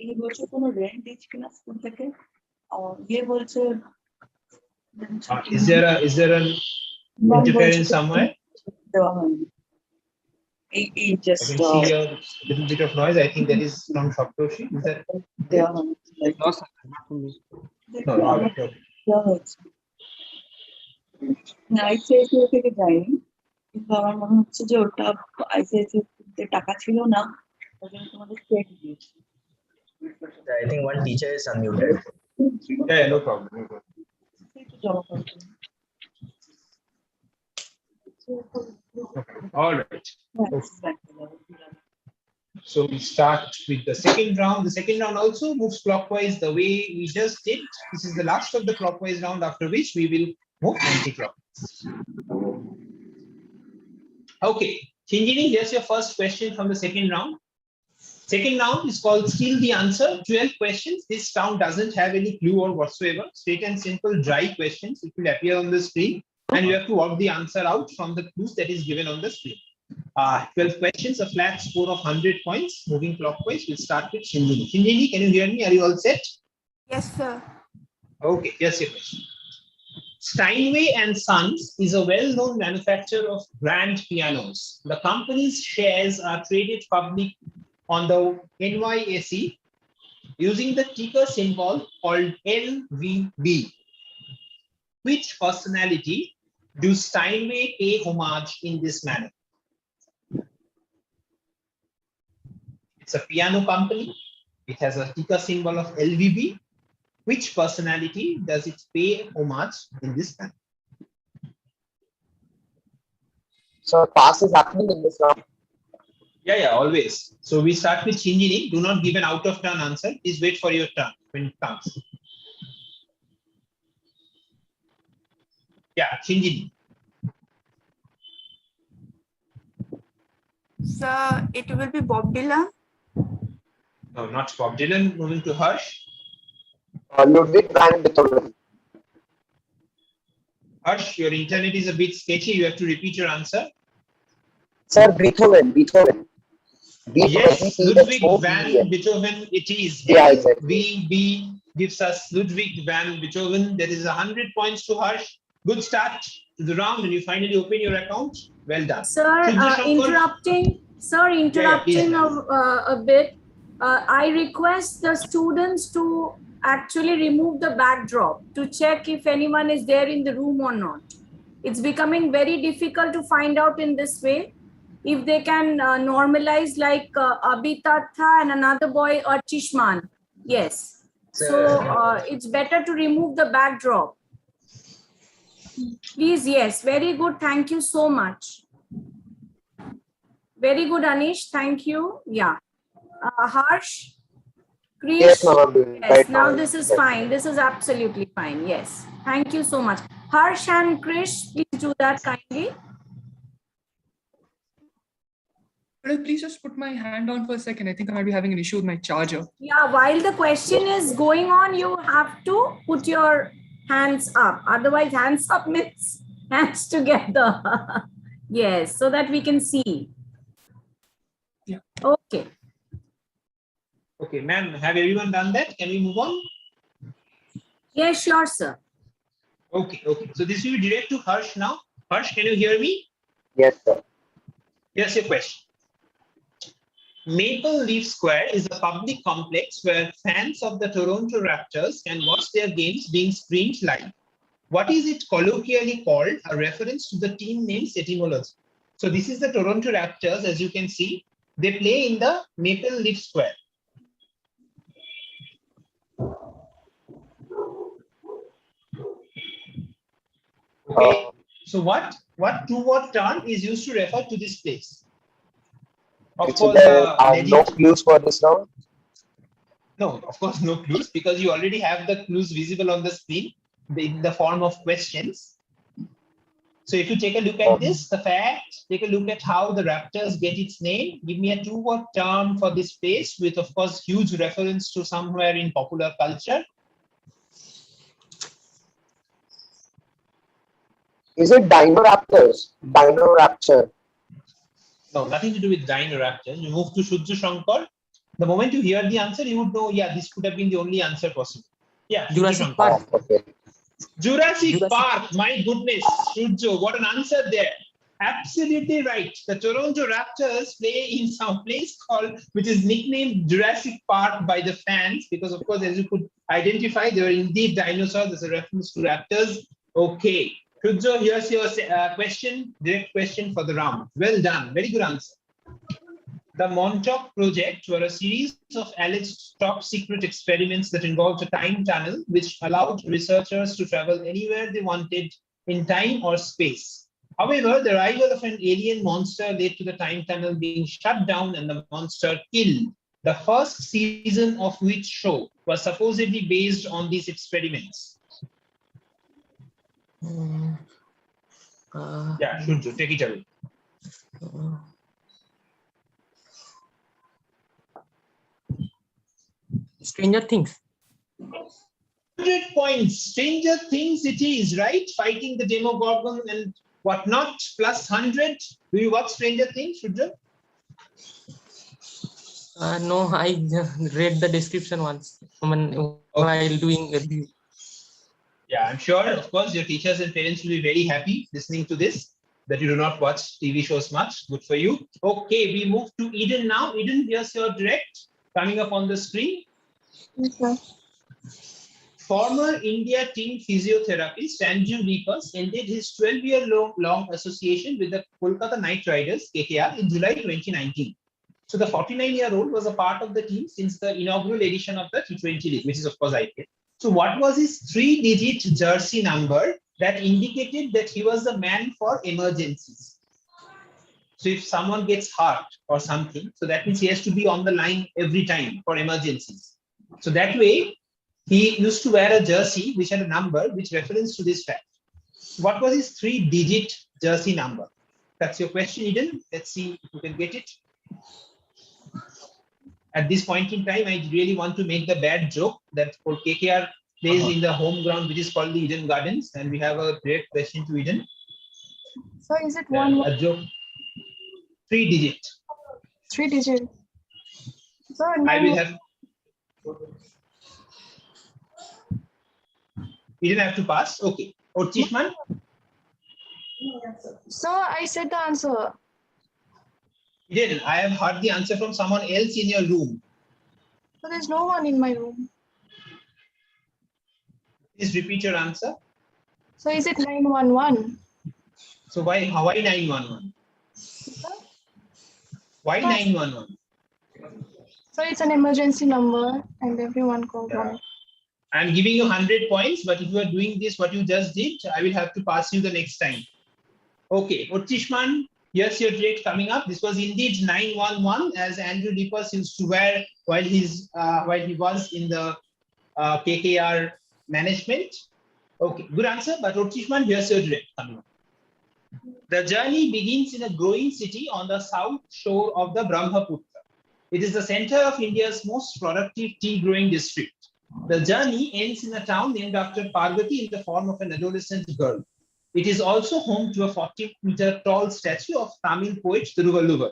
এই বছর কোনো rent দিচ্ছে কিনা school থেকে ইয়ে বলছে Is there an interference somewhere? দেওয়া হয়নি এই I can see a little bit of noise. I think that is from Saptoshi. Is that দেওয়া হয়নি no, okay. দেওয়া হয়েছে আইসিআইসিআই থেকে যায়নি কিন্তু আমার মনে হচ্ছে যে ওটা আইসিআইসিআই টাকা ছিল না ওই জন্য তোমাদের স্টেট দিয়েছে I think one teacher is unmuted. Yeah, no problem. All right. So we start with the second round. The second round also moves clockwise the way we just did. This is the last of the clockwise round, after which we will move anti-clockwise. Okay, Chinjini, here's your first question from the second round. Second round is called Steal the Answer. 12 questions. This round doesn't have any clue or whatsoever. Straight and simple, dry questions. It will appear on the screen, and you have to work the answer out from the clues that is given on the screen. 12 questions, a flat score of 100 points. Moving clockwise, we'll start with Chinjini. Chinjini, can you hear me? Are you all set? Yes, sir. Okay, here's your question. Steinway and Sons is a well-known manufacturer of grand pianos. The company's shares are traded public on the NYSE using the ticker symbol called LVB. Which personality do Steinway pay homage in this manner? It's a piano company. It has a ticker symbol of LVB. Which personality does it pay homage in this manner? So pass is happening in this round. Yeah, always. So we start with Chinjini. Do not give an out of turn answer. Please wait for your turn when it comes. Yeah, Chinjini. Sir, it will be Bob Dylan. No, not Bob Dylan. Moving to Harsh. Ludwig van Beethoven. Harsh, your internet is a bit sketchy. You have to repeat your answer. Sir, Beethoven. Yes, Ludwig van Beethoven it is. Yeah, exactly. LVB gives us Ludwig van Beethoven. There is 100 points to Harsh. Good start to the round, and you finally open your account. Well done. Sir, interrupting a bit. I request the students to actually remove the backdrop to check if anyone is there in the room or not. It's becoming very difficult to find out in this way. If they can normalize like Abitatha and another boy or Chishman. Yes. So it's better to remove the backdrop. Please, yes. Very good. Thank you so much. Very good, Anish. Thank you. Yeah. Harsh? Krish? Yes, ma'am. Yes, now this is fine. This is absolutely fine. Yes. Thank you so much. Harsh and Krish, please do that kindly. Could I please just put my hand on for a second? I think I might be having an issue with my charger. Yeah, while the question is going on, you have to put your hands up. Otherwise, hands up means hands together. Yes, so that we can see. Yeah. Okay. Okay, ma'am, have everyone done that? Can we move on? Yes, sure, sir. Okay. So this will be direct to Harsh now. Harsh, can you hear me? Yes, sir. Here's your question. Maple Leaf Square is a public complex where fans of the Toronto Raptors can watch their games being streamed live. What is it colloquially called? A reference to the team name's etymology. So this is the Toronto Raptors, as you can see. They play in the Maple Leaf Square. Okay. So what two-word term is used to refer to this place? Of course, there are no clues for this round? No, of course, no clues, because you already have the clues visible on the screen in the form of questions. So if you take a look at this, the fact, take a look at how the Raptors get its name. Give me a two-word term for this place with, of course, huge reference to somewhere in popular culture. Is it Dino Raptors? Dino Rapture? No, nothing to do with Dino Raptors. You move to Shudra Shankar. The moment you hear the answer, you would know, yeah, this could have been the only answer possible. Yeah, Jurassic Park. Okay. Jurassic Park. My goodness, Shudra, what an answer there. Absolutely right. The Toronto Raptors play in some place which is nicknamed Jurassic Park by the fans, because of course, as you could identify, they were indeed dinosaurs as a reference to raptors. Okay. Shudra, here's your question, direct question for the round. Well done. Very good answer. The Montauk Project were a series of alleged top secret experiments that involved a time tunnel which allowed researchers to travel anywhere they wanted in time or space. However, the arrival of an alien monster led to the time tunnel being shut down and the monster killed. The first season of which show was supposedly based on these experiments? Yeah, Shunju, take it away. Stranger Things. 100 points. Stranger Things it is, right? Fighting the Demogorgon and whatnot, plus 100. Do you watch Stranger Things, Shunju? No, I read the description once while doing review. Yeah, I'm sure, of course, your teachers and parents will be very happy listening to this, that you do not watch TV shows much. Good for you. Okay, we move to Eden now. Eden, here's your direct coming up on the screen. Okay. Former India team physiotherapist Andrew Lippers ended his 12-year-long association with the Kolkata Knight Riders, KKR, in July 2019. So the 49-year-old was a part of the team since the inaugural edition of the T20 League, which is, of course, IPL. So what was his 3-digit jersey number that indicated that he was the man for emergencies? So if someone gets hurt or something, so that means he has to be on the line every time for emergencies. So that way, he used to wear a jersey which had a number which reference to this fact. What was his 3-digit jersey number? That's your question, Eden. Let's see if you can get it. At this point in time, I really want to make the bad joke that for KKR plays in the home ground, which is called the Eden Gardens, and we have a great question to Eden. So is it one? A joke. 3-digit. 3-digit. So I will have. You didn't have to pass. Okay. Orchishman? So I said the answer. You didn't. I have heard the answer from someone else in your room. But there's no one in my room. Please repeat your answer. So is it 911? So why 911? Why 911? So it's an emergency number and everyone calls on it. I'm giving you 100 points, but if you are doing this, what you just did, I will have to pass you the next time. Okay, Orchishman, here's your direct coming up. This was indeed 911, as Andrew Lippers used to wear while he was in the KKR management. Okay, good answer. But Orchishman, here's your direct coming up. The journey begins in a growing city on the south shore of the Brahmaputra. It is the center of India's most productive tea growing district. The journey ends in a town named after Parvati in the form of an adolescent girl. It is also home to a 40-meter tall statue of Tamil poet Thiruvalluvar.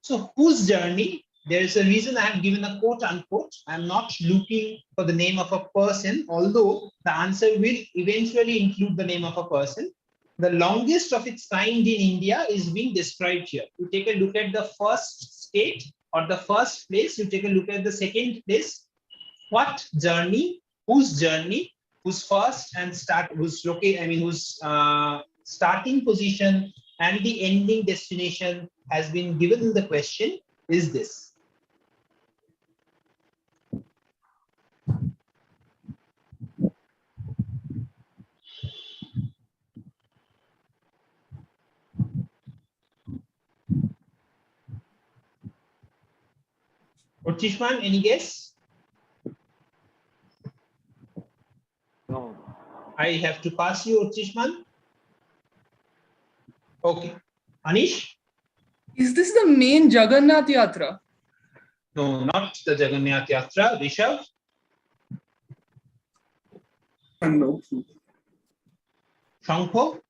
So whose journey? There is a reason I have given a quote unquote. I am not looking for the name of a person, although the answer will eventually include the name of a person. The longest of its kind in India is being described here. You take a look at the first state or the first place, you take a look at the second place. What journey, whose first and start, whose starting position and the ending destination has been given in the question is this. Orchishman, any guess? No. I have to pass you, Orchishman. Okay. Anish? Is this the main Jagannath Yatra? No, not the Jagannath Yatra. Rishabh? No. Shankho?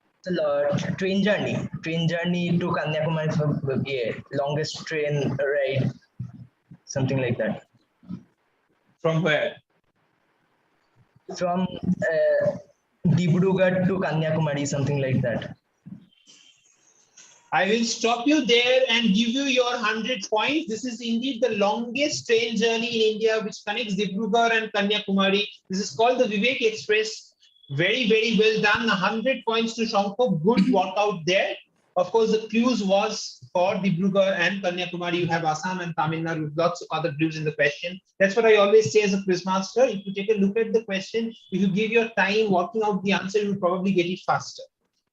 Train journey to Kanyakumari for longest train ride, something like that. From where? From Dibrugarh to Kanyakumari, something like that. I will stop you there and give you your 100 points. This is indeed the longest train journey in India which connects Dibrugarh and Kanyakumari. This is called the Vivek Express. Very, very well done. 100 points to Shankho. Good workout there. Of course, the clues was for Dibrugarh and Kanyakumari. You have Assam and Tamil Nadu with lots of other clues in the question. That's what I always say as a quizmaster. If you take a look at the question, if you give your time working out the answer, you will probably get it faster.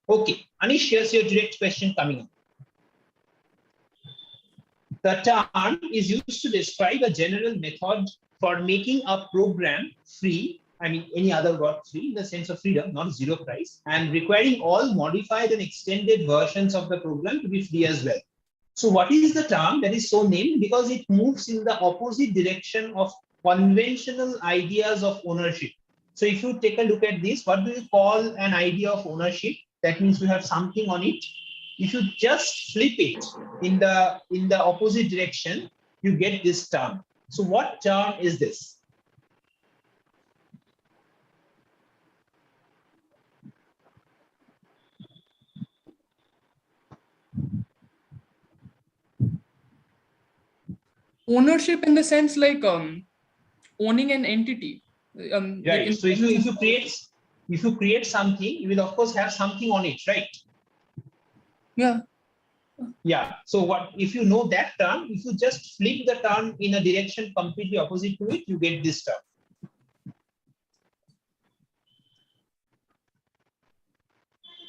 Okay, Anish, here's your direct question coming up. The term is used to describe a general method for making a program free. I mean, any other word free in the sense of freedom, not zero price, and requiring all modified and extended versions of the program to be free as well. So what is the term that is so named? Because it moves in the opposite direction of conventional ideas of ownership. So if you take a look at this, what do you call an idea of ownership? That means we have something on it. If you just flip it in the opposite direction, you get this term. So what term is this? Ownership in the sense like owning an entity. Right. So if you create something, you will of course have something on it, right? Yeah. Yeah. So what if you know that term? If you just flip the term in a direction completely opposite to it, you get this term.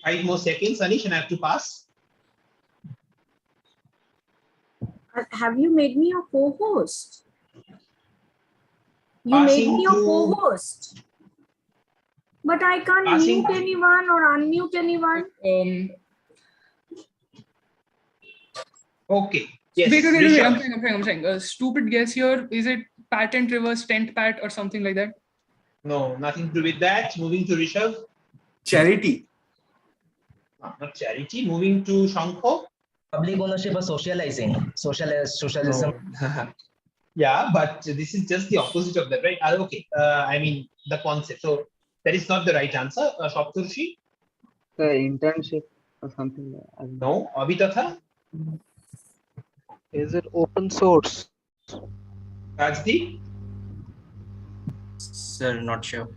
Five more seconds, Anish, and I have to pass. Have you made me a co-host? You Passing made me a to- co-host. But I can't Passing- mute anyone or unmute anyone. Okay. Yes. Wait, Rishabh. I'm saying. A stupid guess here. Is it patent reverse tent pat or something like that? No, nothing to do with that. Moving to Rishabh. Charity. Not charity. Moving to Shankho. Public ownership or socializing. Socialism. No. Yeah, but this is just the opposite of that, right? Okay. I mean, the concept. So that is not the right answer. Shopturshi? The internship or something like that. No. Avitatha? Is it open source? Rajdeep? Sir, not sure.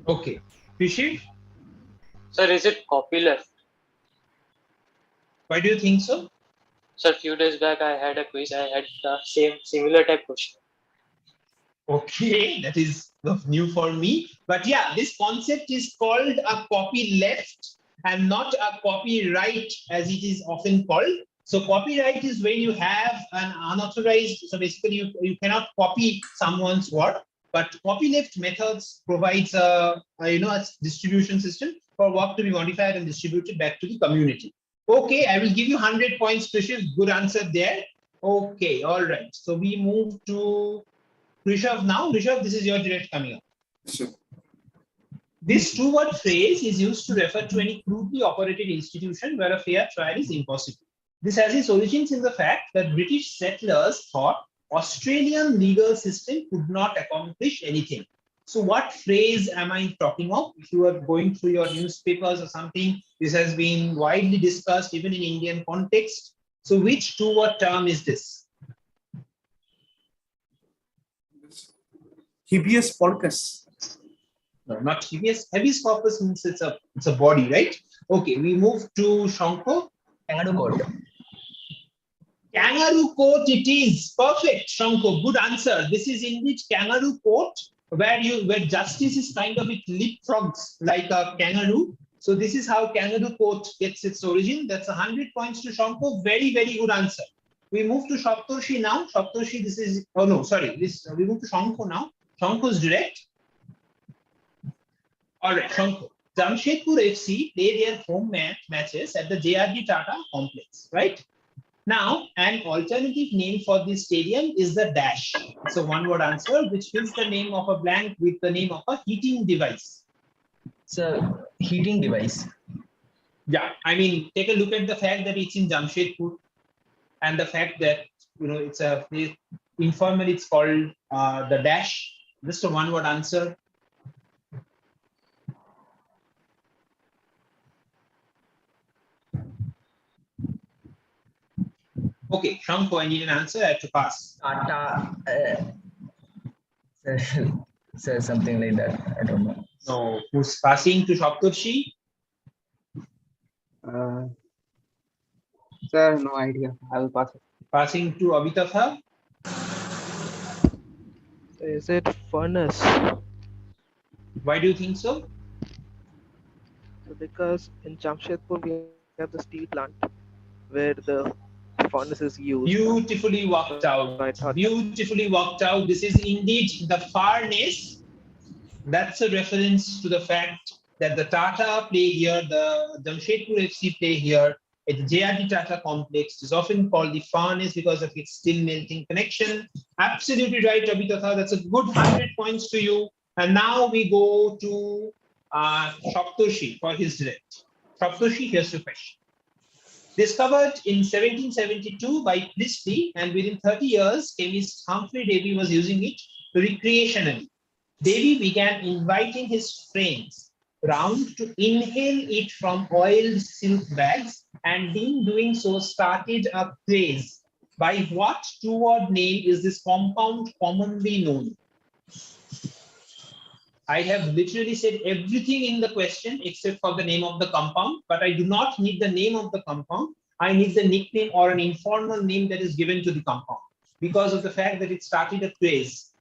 Okay. Pishiv? Sir, is it copyleft? Why do you think so? Sir, few days back I had a quiz. I had the similar type question. Okay, that is new for me. But yeah, this concept is called a copyleft and not a copyright as it is often called. So copyright is when you have an unauthorized, so basically you cannot copy someone's work, but copyleft methods provides a distribution system for work to be modified and distributed back to the community. Okay, I will give you 100 points, Krishiv. Good answer there. Okay, all right. So we move to Rishabh now. Rishabh, this is your direct coming up. Sure. This two-word phrase is used to refer to any crudely operated institution where a fair trial is impossible. This has its origins in the fact that British settlers thought Australian legal system could not accomplish anything. So what phrase am I talking of? If you are going through your newspapers or something, this has been widely discussed even in Indian context. So which two-word term is this? Habeas corpus. No, not habeas. Habeas corpus means it's a body, right? Okay, we move to Shankho. Kangaroo court. Kangaroo court it is. Perfect, Shankho. Good answer. This is indeed kangaroo court, where justice is kind of it leapfrogs like a kangaroo. So this is how kangaroo court gets its origin. That's 100 points to Shankho. Very, very good answer. We move to Shopturshi now. Shopturshi, this is, oh no, sorry. We move to Shankho now. Shankho's direct. All right, Shankho. Jamshedpur FC play their home matches at the JRD Tata complex, right? Now, an alternative name for this stadium is the Dash. It's a one-word answer which fills the name of a blank with the name of a heating device. It's a heating device. Yeah, I mean, take a look at the fact that it's in Jamshedpur and the fact that, it's informally it's called the Dash. Just a one-word answer. Okay, Shankho, I need an answer. I have to pass. Tata. Say something like that. I don't know. No, who's passing to Shopturshi? Sir, no idea. I will pass it. Passing to Avitatha. Is it furnace? Why do you think so? So because in Jamshedpur we have the steel plant where the furnace is used. Beautifully worked out. So I thought Beautifully worked out. This is indeed the furnace. That's a reference to the fact that the Tata play here, the Jamshedpur FC play here at the JRD Tata complex is often called the furnace because of its steel melting connection. Absolutely right, Abhitatha. That's a good 100 points to you. And now we go to Shaptoshi for his direct. Shaptoshi, here's your question. Discovered in 1772 by Priestley, and within 30 years, chemist Humphrey Davy was using it recreationally. Davy began inviting his friends round to inhale it from oiled silk bags, and in doing so started a craze. By what two-word name is this compound commonly known? I have literally said everything in the question except for the name of the compound, but I do not need the name of the compound. I need the nickname or an informal name that is given to the compound because of the fact that it started a craze.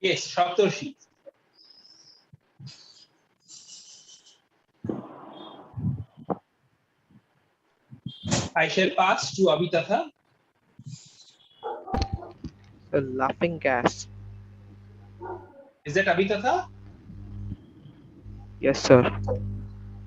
Yes, Shaptoshi. I shall pass to Abhitatha. the laughing gas. Is that Abhitatha? Yes, sir.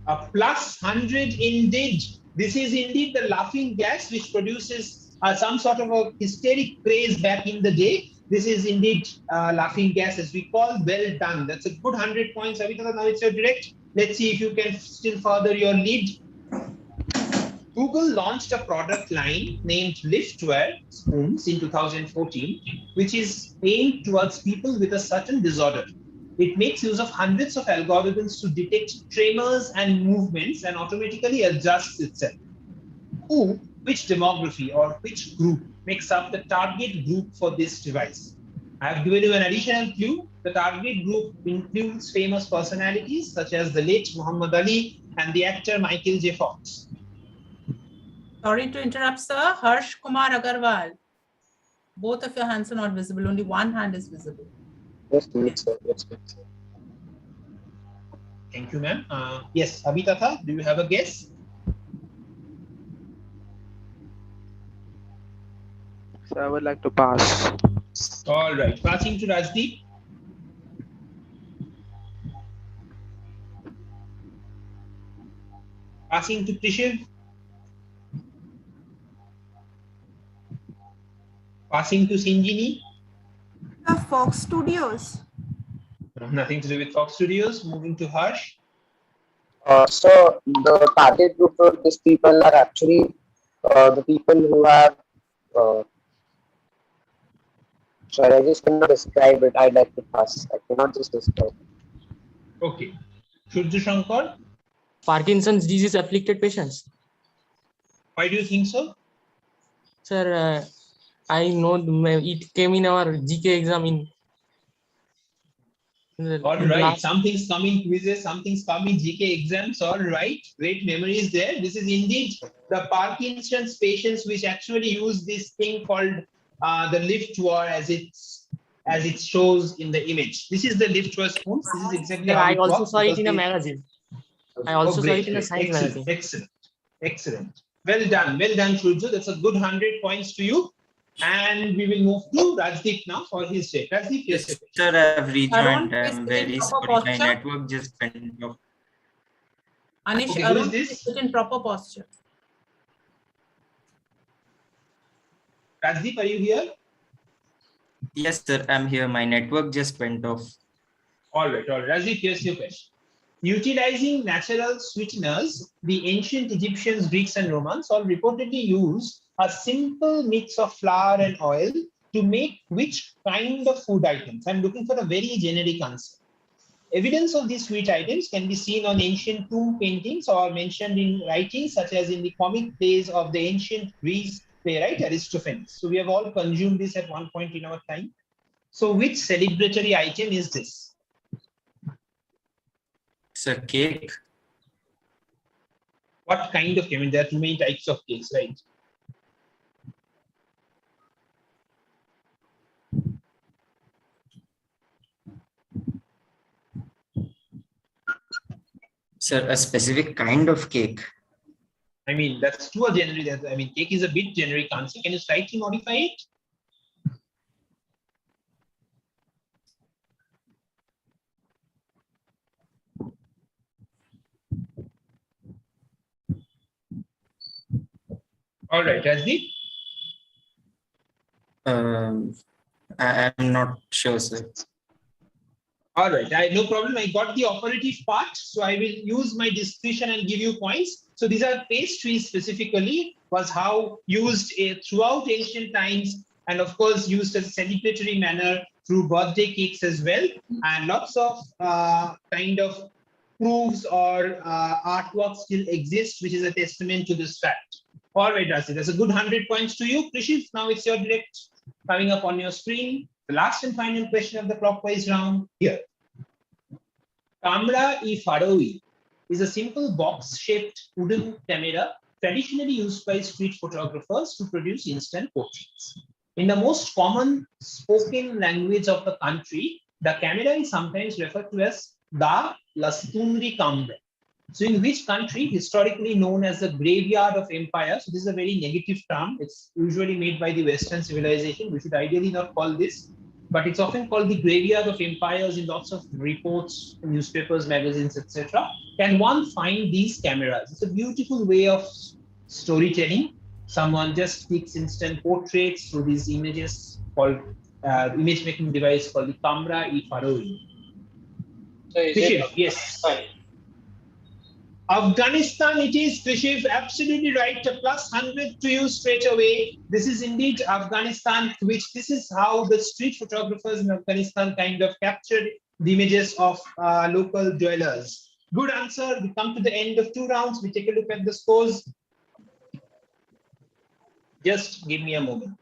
A plus 100 indeed. This is indeed the laughing gas which produces some sort of a hysteric craze back in the day. This is indeed laughing gas as we call. Well done. That's a good 100 points, Abhitatha. Now it's your direct. Let's see if you can still further your lead. Google launched a product line named Liftware spoons in 2014, which is aimed towards people with a certain disorder. It makes use of hundreds of algorithms to detect tremors and movements and automatically adjusts itself. Who, which demography or which group makes up the target group for this device? I have given you an additional clue. The target group includes famous personalities such as the late Muhammad Ali and the actor Michael J. Fox. Sorry to interrupt, sir. Harsh Kumar Agarwal. Both of your hands are not visible. Only one hand is visible. Yes, please, sir. Yes, please. Thank you, ma'am. Yes, Abhitatha, do you have a guess? So I would like to pass. All right, passing to Rajdeep. Passing to Krishiv. Passing to Sinjini. Fox Studios. Nothing to do with Fox Studios. Moving to Harsh. So the target group for these people are actually the people who have. Sorry, I just cannot describe it. I'd like to pass. I cannot just describe it. Okay. Shurju Shankar. Parkinson's disease afflicted patients. Why do you think so? Sir, I know it came in our GK exam in. All right, something's coming quizzes, something's coming GK exams. All right, great memories there. This is indeed the Parkinson's patients which actually use this thing called the Liftware as it shows in the image. This is the Liftware spoon. This is exactly how I it also works saw it in a magazine. I also saw it in a science magazine. Excellent. Well done, Shurju. That's a good 100 points to you. And we will move to Rajdeep now for his check. Rajdeep, yes, sir, I've rejoined. Arun, I'm very sorry. My network just went off. Anish, Okay, Arun, who is this? sit in proper posture. Rajdeep, are you here? Yes, sir, I'm here. My network just went off. All right. Rajdeep, here's your question. Utilizing natural sweeteners, the ancient Egyptians, Greeks, and Romans all reportedly used a simple mix of flour and oil to make which kind of food items? I'm looking for a very generic answer. Evidence of these sweet items can be seen on ancient tomb paintings or mentioned in writings such as in the comic plays of the ancient Greece playwright Aristophanes. So we have all consumed this at one point in our time. So which celebratory item is this? It's a cake. What kind of cake? I mean, there are too many types of cakes, right? Sir, a specific kind of cake. I mean, that's too generic. I mean, cake is a bit generic answer. Can you slightly modify it? All right, Rajdeep. I am not sure, sir. All right, no problem. I got the operative part, so I will use my discretion and give you points. So these are pastries specifically, was how used throughout ancient times, and of course used as a celebratory manner through birthday cakes as well, and lots of kind of proofs or artwork still exists, which is a testament to this fact. All right, Rasi, that's a good 100 points to you. Krishif, now it's your direct coming up on your screen. The last and final question of the clockwise round here. Camera-e-Faroi is a simple box-shaped wooden camera traditionally used by street photographers to produce instant portraits. In the most common spoken language of the country, the camera is sometimes referred to as the Lastunri Camera. So in which country, historically known as the graveyard of empire, so this is a very negative term, it's usually made by the Western civilization, we should ideally not call this, but it's often called the graveyard of empires in lots of reports, newspapers, magazines, etc. Can one find these cameras? It's a beautiful way of storytelling. Someone just takes instant portraits through these images called image making device called the Camera-e-Faroi. So is it yes. Afghanistan, it is, Krishif, absolutely right. A plus 100 to you straight away. This is indeed Afghanistan, which this is how the street photographers in Afghanistan kind of captured the images of local dwellers. Good answer. We come to the end of 2 rounds. We take a look at the scores. Just give me a moment.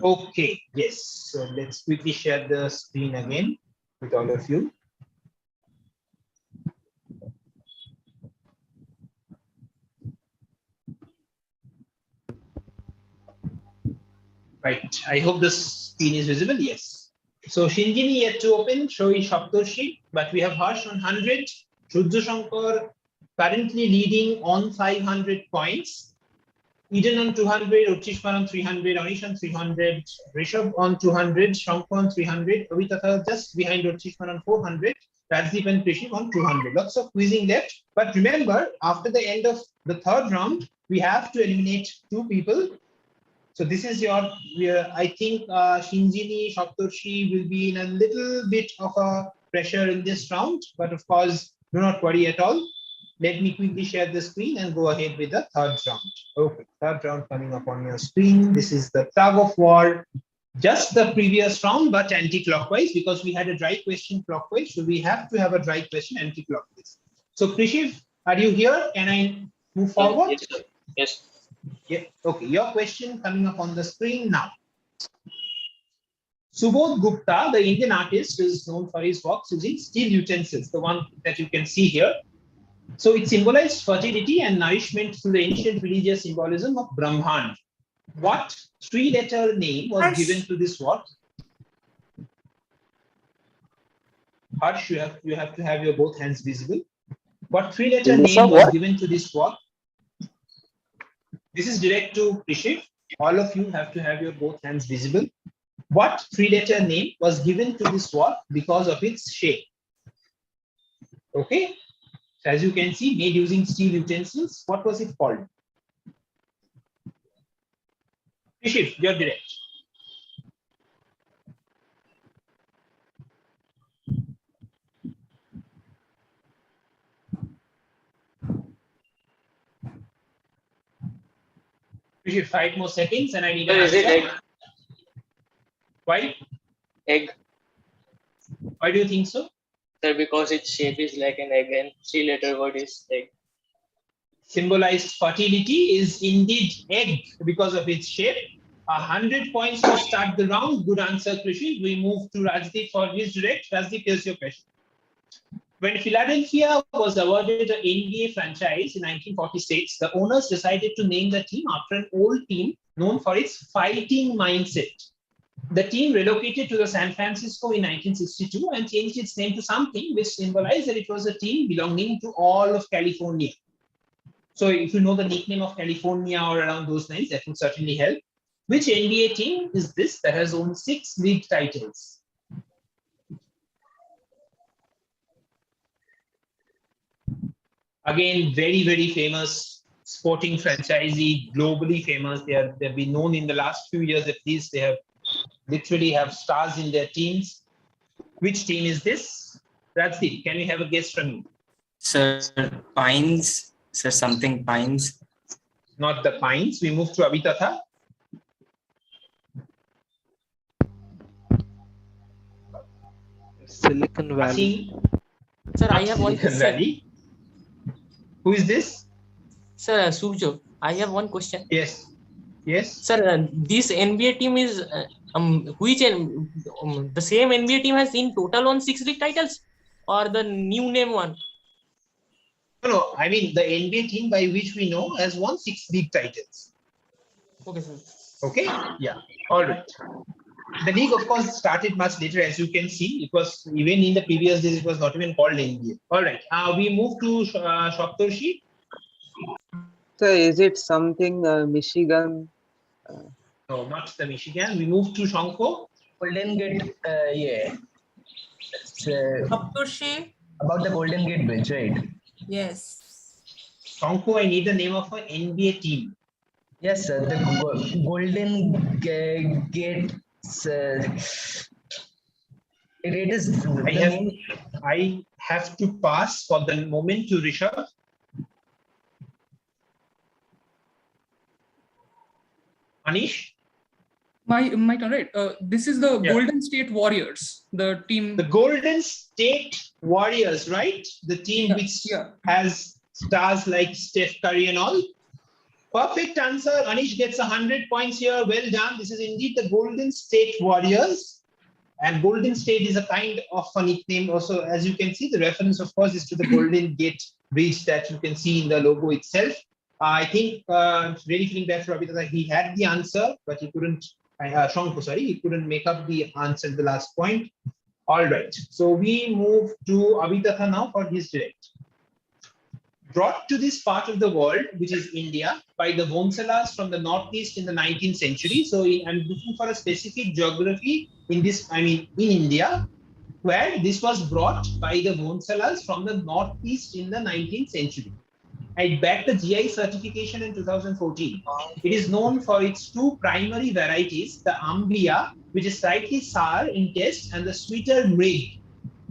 Okay, yes. So let's quickly share the screen again with all of you. Right. I hope the screen is visible. Yes. So Shinjini yet to open, Shoi Shaptorshi, but we have Harsh on 100, Rudra Shankar currently leading on 500 points. Eden on 200, Uchishman on 300, Anish on 300, Rishabh on 200, Shankar on 300, Avitatha just behind Uchishman on 400, Rajdeep and Krishim on 200. Lots of quizzing left. But remember, after the end of the 3rd round, we have to eliminate 2 people. So this is your, I think Shinjini, Shaptorshi will be in a little bit of a pressure in this round. But of course, do not worry at all. Let me quickly share the screen and go ahead with the 3rd round. Okay, 3rd round coming up on your screen. This is the tug of war, just the previous round, but anti-clockwise, because we had a dry question clockwise. So we have to have a dry question anti-clockwise. So Krishiv, are you here? Can I move forward? Yes, sir. Yes. Yeah. Okay, your question coming up on the screen now. Subodh Gupta, the Indian artist, is known for his works using steel utensils, the one that you can see here. So it symbolized fertility and nourishment through the ancient religious symbolism of Brahman. What 3-letter name was given to this work? Harsh, you have to have your both hands visible. What 3-letter name was given to this work? This is direct to Krishif. All of you have to have your both hands visible. What 3-letter name was given to this work because of its shape? Okay. As you can see, made using steel utensils. What was it called? Krishif, you're direct. Krishif, 5 more seconds and I need an answer. Is it egg? Why? Egg. Why do you think so? Sir, because its shape is like an egg and 3-letter word is egg. Symbolized fertility is indeed egg because of its shape. 100 points to start the round. Good answer, Krishi. We move to Rajdeep for his direct. Rajdeep, here's your question. When Philadelphia was awarded the NBA franchise in 1946, the owners decided to name the team after an old team known for its fighting mindset. The team relocated to the San Francisco in 1962 and changed its name to something which symbolized that it was a team belonging to all of California. So if you know the nickname of California or around those lines, that would certainly help. Which NBA team is this that has won 6 league titles? Again, very, very famous sporting franchisee, globally famous. They've been known in the last few years at least. They have literally have stars in their teams. Which team is this? Rajdeep, can we have a guess from you? Sir, Pines. Sir, something Pines. Not the Pines. We move to Abitatha. Silicon Valley. Sir, I have one Silicon question. Valley. Who is this? Sir, Surjo, I have one question. Yes. Yes. Sir, this NBA team is the same NBA team has in total won 6 league titles, or the new name one? No, I mean the NBA team by which we know has won 6 league titles. Okay, sir. Okay. Yeah. All right. The league, of course, started much later, as you can see. It was even in the previous days, it was not even called NBA. All right. We move to Shoptoshi. So is it something Michigan? No, not the Michigan. We move to Shanko. Golden Gate, yeah. It's, Shoptoshi. about the Golden Gate Bridge, right? Yes. Shanko, I need the name of an NBA team. Yes, sir. The Golden Gate. It is. I have to pass for the moment to Rishabh. Anish? My turn, right? This is the Golden State Warriors, the team. The Golden State Warriors, right? The team which has stars like Steph Curry and all. Perfect answer. Anish gets 100 points here. Well done. This is indeed the Golden State Warriors. And Golden State is a kind of a nickname. Also, as you can see, the reference, of course, is to the Golden Gate Bridge that you can see in the logo itself. I think, really feeling bad for Abhita, he had the answer, but he couldn't, Shanko, sorry, he couldn't make up the answer at the last point. All right. So we move to Abhitatha now for his direct. Brought to this part of the world, which is India, by the Vonsalas from the northeast in the 19th century. So I'm looking for a specific geography in this, in India, where this was brought by the Vonsalas from the northeast in the 19th century. I bagged the GI certification in 2014. It is known for its 2 primary varieties, the Ambia, which is slightly sour in taste, and the sweeter Mrig.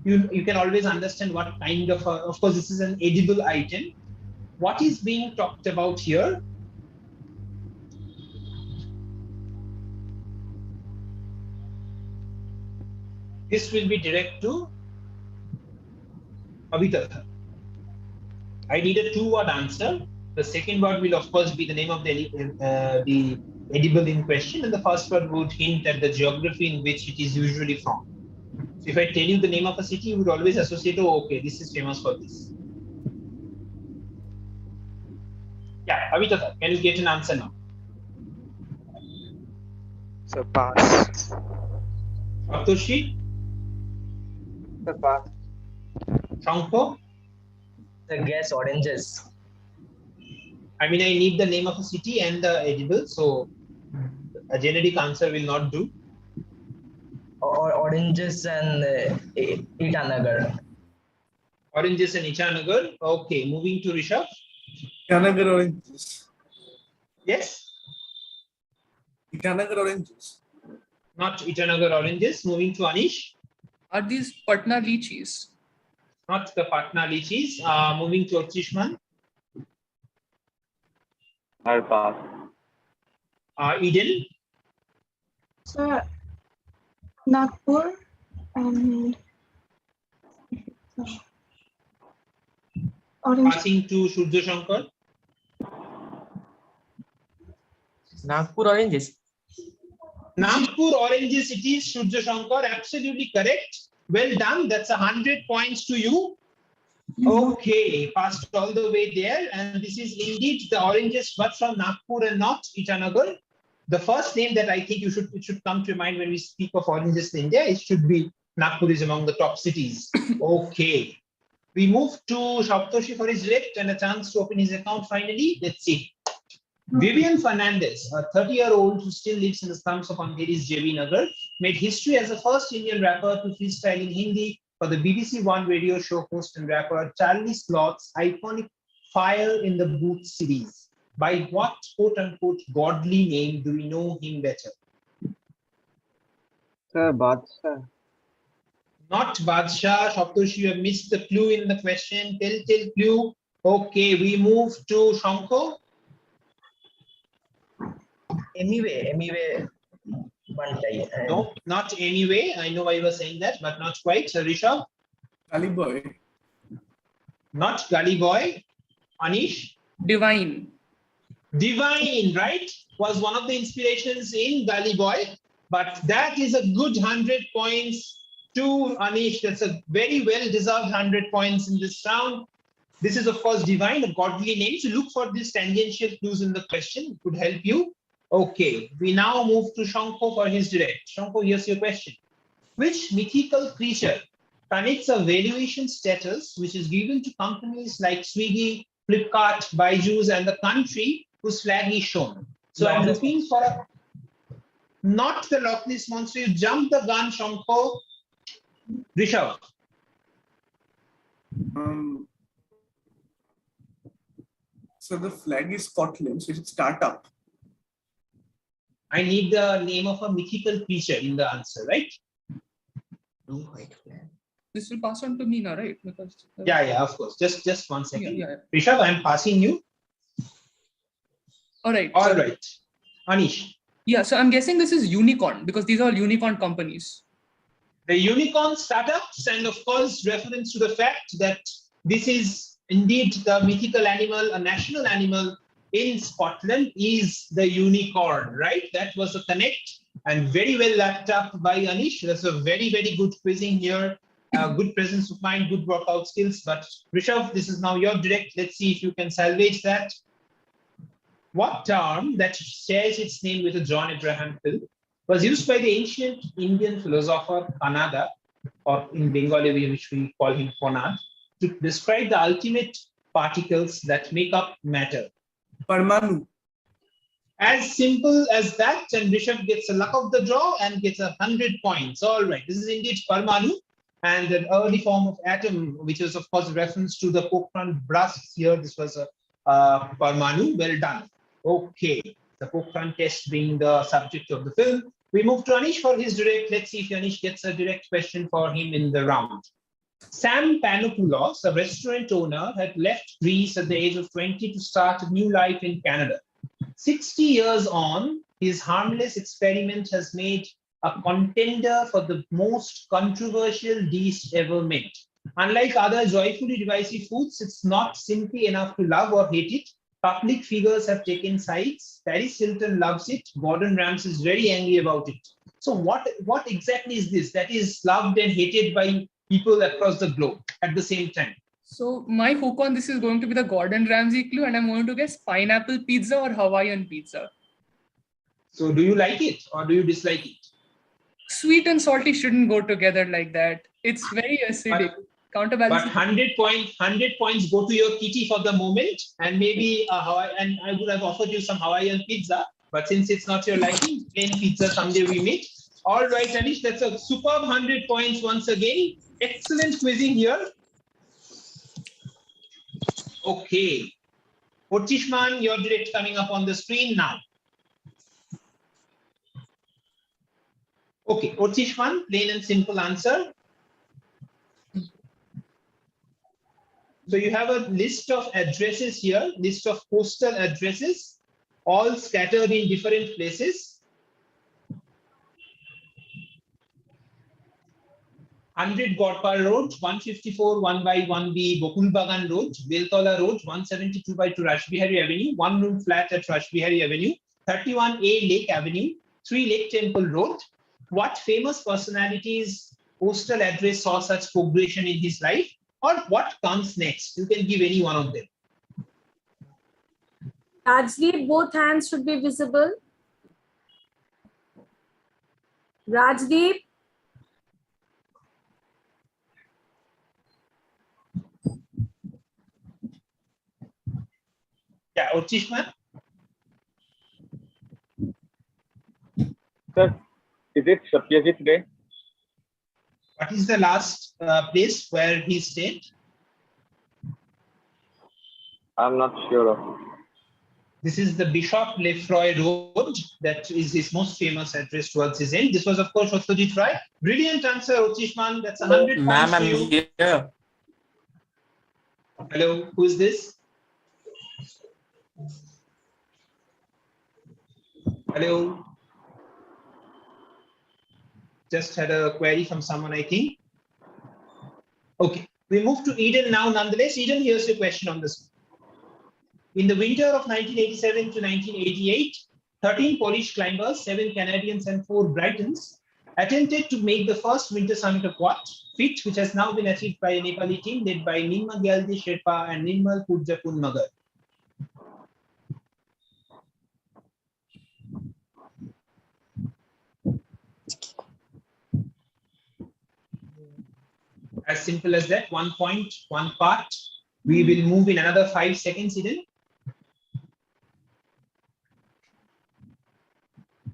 You can always understand what kind of course, this is an edible item. What is being talked about here? This will be direct to Abhitatha. I need a 2-word answer. The second word will, of course, be the name of the edible in question, and the first word would hint at the geography in which it is usually found. So if I tell you the name of a city, you would always associate, oh, okay, this is famous for this. Yeah, Abhitatha, can you get an answer now? So pass. Shoptoshi? The pass. Shanko? The guess oranges. I need the name of a city and the edible, so a generic answer will not do. Or oranges and Itanagar. Oranges and Itanagar. Okay, moving to Rishabh. Itanagar oranges. Yes? Itanagar oranges. Not Itanagar oranges. Moving to Anish. Are these Patna lychees? Not the Patna lychees. Moving to Akshishman. I'll pass. Eden. Sir, Nagpur and orange. Passing to Surya Shankar. Nagpur oranges. Nagpur oranges it is, Surya Shankar, absolutely correct. Well done. That's 100 points to you. Okay, passed all the way there. And this is indeed the oranges, but from Nagpur and not Itanagar. The first name that I think it should come to mind when we speak of oranges in India, it should be Nagpur is among the top cities. Okay. We move to Saptoshi for his direct and a chance to open his account finally. Let's see. Vivian Fernandez, a 30-year-old who still lives in the slums of Andheri's JB Nagar, made history as the first Indian rapper to freestyle in Hindi for the BBC One radio show host and rapper Charlie Sloth's iconic Fire in the Booth series. By what quote-unquote godly name do we know him better? Sir, Badshah. Not Badshah. Saptoshi, you have missed the clue in the question. Telltale clue. Okay, we move to Shanko. Anyway, No, not anyway. I know why you were saying that, but not quite. So, Rishabh? Gully Boy. Not Gully Boy. Anish? Divine. Divine, right? Was one of the inspirations in Gully Boy. But that is a good 100 points to Anish. That's a very well-deserved 100 points in this round. This is, of course, Divine, a godly name. So look for these tangential clues in the question. It could help you. Okay, we now move to Shanko for his direct. Shanko, here's your question. Which mythical creature connects a valuation status which is given to companies like Swiggy, Flipkart, Byju's, and the country whose flag is shown? So I'm looking for a... Not the Loch Ness Monster. You jumped the gun, Shanko. Rishabh. So the flag is Scotland, so it should start up. I need the name of a mythical creature in the answer, right? This will pass on to me now, right? Because Yeah, of course. Just 1 second. Yeah. Rishabh, I'm passing you. All right. All right. Anish. Yeah, so I'm guessing this is unicorn because these are all unicorn companies. The unicorn startups, and of course, reference to the fact that this is indeed the mythical animal, a national animal in Scotland is the unicorn, right? That was the connect, and very well lapped up by Anish. That's a very good quizzing here. Good presence of mind, good workout skills. But Rishabh, this is now your direct. Let's see if you can salvage that. What term that shares its name with a John Abraham Hill was used by the ancient Indian philosopher Kanada, or in Bengali, which we call him Konad, to describe the ultimate particles that make up matter? Parmanu. As simple as that, and Rishabh gets a luck of the draw and gets 100 points. All right, this is indeed Parmanu, and an early form of atom, which is of course a reference to the Pokhran blast here. This was a Parmanu. Well done. Okay, the Pokhran test being the subject of the film. We move to Anish for his direct. Let's see if Anish gets a direct question for him in the round. Sam Panopoulos, a restaurant owner, had left Greece at the age of 20 to start a new life in Canada. 60 years on, his harmless experiment has made a contender for the most controversial dish ever made. Unlike other joyfully divisive foods, it's not simply enough to love or hate it. Public figures have taken sides. Paris Hilton loves it. Gordon Ramsay is very angry about it. So what exactly is this that is loved and hated by people across the globe at the same time? So my hook on this is going to be the Gordon Ramsay clue, and I'm going to guess pineapple pizza or Hawaiian pizza. So do you like it or do you dislike it? Sweet and salty shouldn't go together like that. It's very acidic. Counterbalance. But 100 points go to your kitty for the moment, and maybe and I would have offered you some Hawaiian pizza, but since it's not your liking, plain pizza someday we meet. All right, Anish, that's a superb 100 points once again. Excellent quizzing here. Okay, Otishman, your direct coming up on the screen now. Okay, Otishman, plain and simple answer. So you have a list of addresses here, list of postal addresses, all scattered in different places. 100 Godpar Road, 154 1/1B Bokul Bagan Road, Beltola Road, 172/2 Rashbihari Avenue, one room flat at Rashbihari Avenue, 31A Lake Avenue, 3 Lake Temple Road. What famous personality's postal address saw such progression in his life? Or what comes next? You can give any one of them. Rajdeep, both hands should be visible. Rajdeep. Yeah, Uchishman. Sir, is it Satyajit Ray? What is the last place where he stayed? I'm not sure of. This is the Bishop Lefroy Road. That is his most famous address towards his end. This was, of course, Satyajit Ray. Brilliant answer, Uchishman. That's 100 points Ma'am, for I'm you. here. Hello, who is this? Hello. Just had a query from someone, I think. Okay, we move to Eden now. Nonetheless, Eden, here's your question on this. In the winter of 1987 to 1988, 13 Polish climbers, 7 Canadians and 4 Britons attempted to make the first winter summit of what? Feat, which has now been achieved by a Nepali team led by Nimma Gyaldi Sherpa and Nirmal Purjapun Magar. As simple as that, 1 point, 1 part. We will move in another 5 seconds, Eden.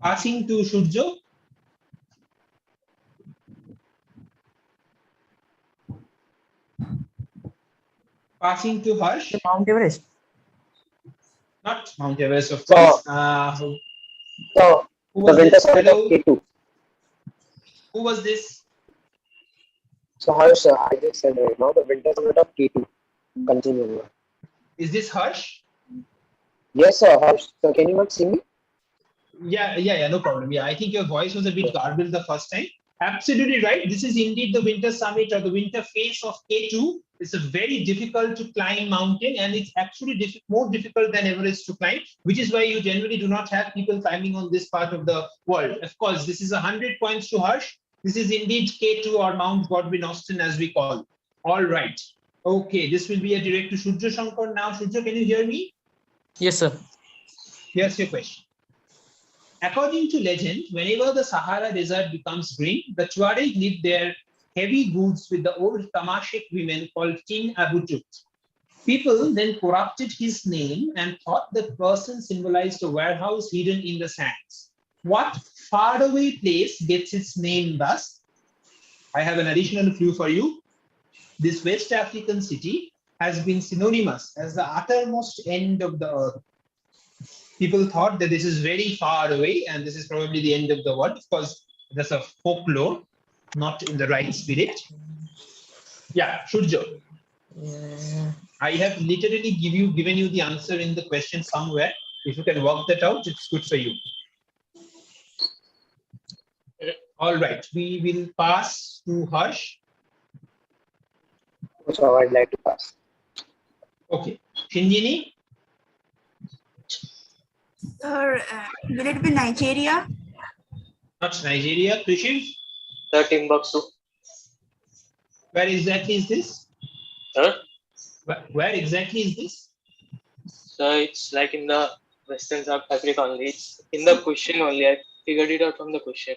Passing to Shurjo. Passing to Harsh. Mount Everest. Not Mount Everest, of course. So, Who the was winter this? summit of Hello? K2. Who was this? So Harsh, I just said right now the winter summit of K2. Continue. Is this Harsh? Yes, sir, Harsh. So can you not see me? Yeah, no problem. Yeah, I think your voice was a bit garbled the first time. Absolutely right. This is indeed the winter summit or the winter phase of K2. It's a very difficult to climb mountain, and it's actually more difficult than Everest to climb, which is why you generally do not have people climbing on this part of the world. Of course, this is 100 points to Harsh. This is indeed K2 or Mount Godwin Austen as we call. All right. Okay, this will be a direct to Shurjo Shankar now. Shurjo, can you hear me? Yes, sir. Here's your question. According to legend, whenever the Sahara Desert becomes green, the Tuareg leave their heavy goods with the old Tamashek women called King Abu Tut. People then corrupted his name and thought the person symbolized a warehouse hidden in the sands. What faraway place gets its name thus? I have an additional clue for you. This West African city has been synonymous as the uttermost end of the earth. People thought that this is very far away and this is probably the end of the world. Of course, that's a folklore, not in the right spirit. Yeah, Shurjo. Yeah. I have literally given you the answer in the question somewhere. If you can work that out, it's good for you. All right, we will pass to Harsh. So I'd like to pass. Okay, Shinjini. Sir, will it be Nigeria? Not Nigeria. Krishiv. Timbuktu. Where exactly is this? Huh? Where exactly is this? So it's like in the Western South Africa only. It's in the question only. I figured it out from the question.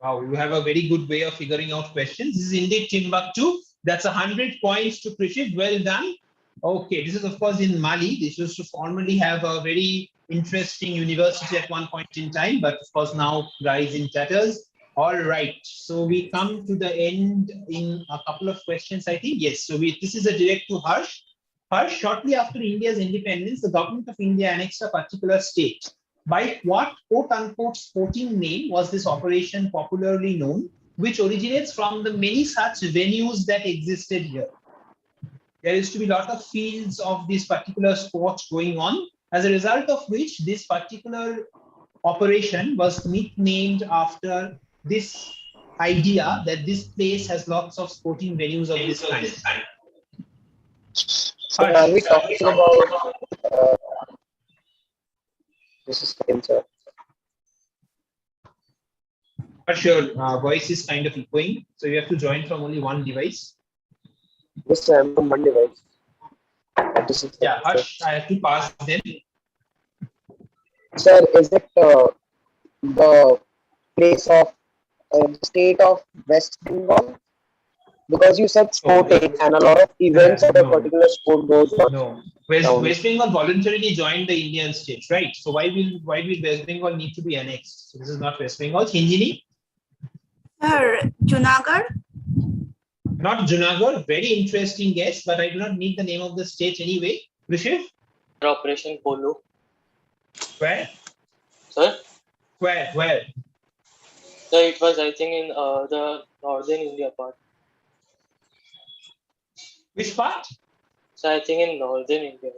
Wow, you have a very good way of figuring out questions. This is indeed Timbuktu. That's 100 points to Krishiv. Well done. Okay, this is of course in Mali. This used to formerly have a very interesting university at one point in time, but of course now lies in tatters. All right, so we come to the end in a couple of questions, I think. Yes, so this is a direct to Harsh. Harsh, shortly after India's independence, the government of India annexed a particular state. By what quote-unquote sporting name was this operation popularly known, which originates from the many such venues that existed here? There used to be a lot of fields of this particular sport going on, as a result of which this particular operation was nicknamed after this idea that this place has lots of sporting venues of this kind. So are we talking about this is fine, sir. Harsh, your voice is kind of echoing, so you have to join from only one device. Yes, sir, I'm from one device. Yeah, Harsh, I have to pass them. Sir, is it the place of the state of West Bengal? Because you said sporting and a lot of events of a particular sport goes on. No. West Bengal voluntarily joined the Indian states, right? So why will West Bengal need to be annexed? So this is not West Bengal. Chinjini? Sir, Junagadh? Not Junagadh. Very interesting guess, but I do not need the name of the state anyway. Rishiv? Operation Polo. Where? Sir? Where? So it was, I think, in the northern India part. Which part? So I think in northern India.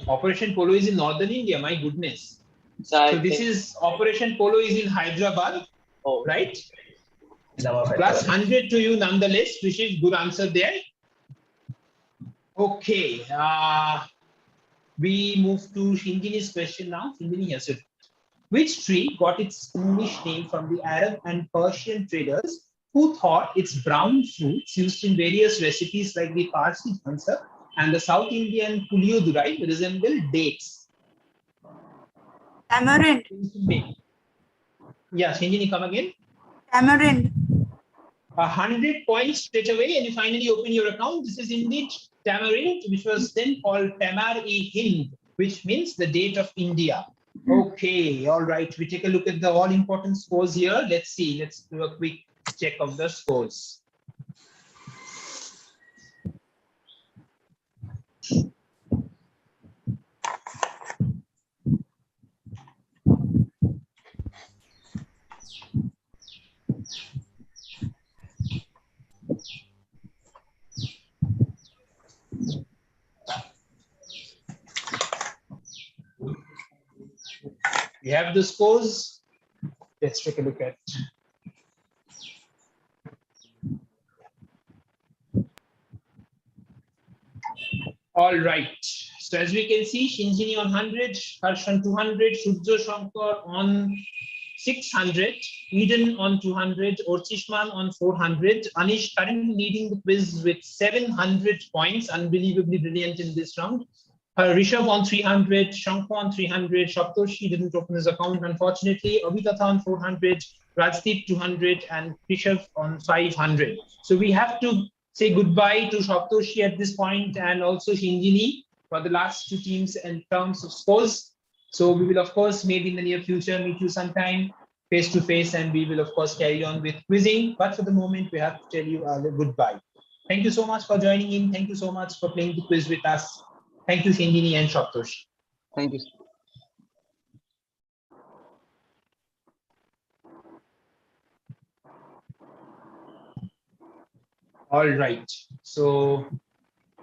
Operation Polo is in northern India. My goodness. So this is Operation Polo is in Hyderabad, right? Plus 100 to you nonetheless. Rishiv, good answer there. Okay. We move to Shinjini's question now. Shinjini, yes, sir. Which tree got its English name from the Arab and Persian traders who thought its brown fruits used in various recipes like the Parsi dhansa and the South Indian puliodurai resemble dates? Tamarind. Yeah, Shinjini, come again. Tamarind. 100 points straight away, and you finally open your account. This is indeed tamarind, which was then called Tamar-e-Hind, which means the date of India. Okay, all right. We take a look at the all-important scores here. Let's see. Let's do a quick check of the scores. We have the scores. Let's take a look at. All right. So as we can see, Shinjini on 100, Harsh on 200, Shudjo Shankar on 600, Eden on 200, Orchishman on 400. Anish currently leading the quiz with 700 points, unbelievably brilliant in this round. Rishabh on 300, Shankar on 300, Shaptoshi didn't open his account, unfortunately. Avitatha on 400, Rajdeep 200, and Rishabh on 500. So we have to say goodbye to Shaptoshi at this point and also Shinjini for the last two teams in terms of scores. So we will, of course, maybe in the near future meet you sometime face to face, and we will, of course, carry on with quizzing. But for the moment, we have to tell you goodbye. Thank you so much for joining in. Thank you so much for playing the quiz with us. Thank you, Shinjini and Shaptoshi. Thank you. All right. So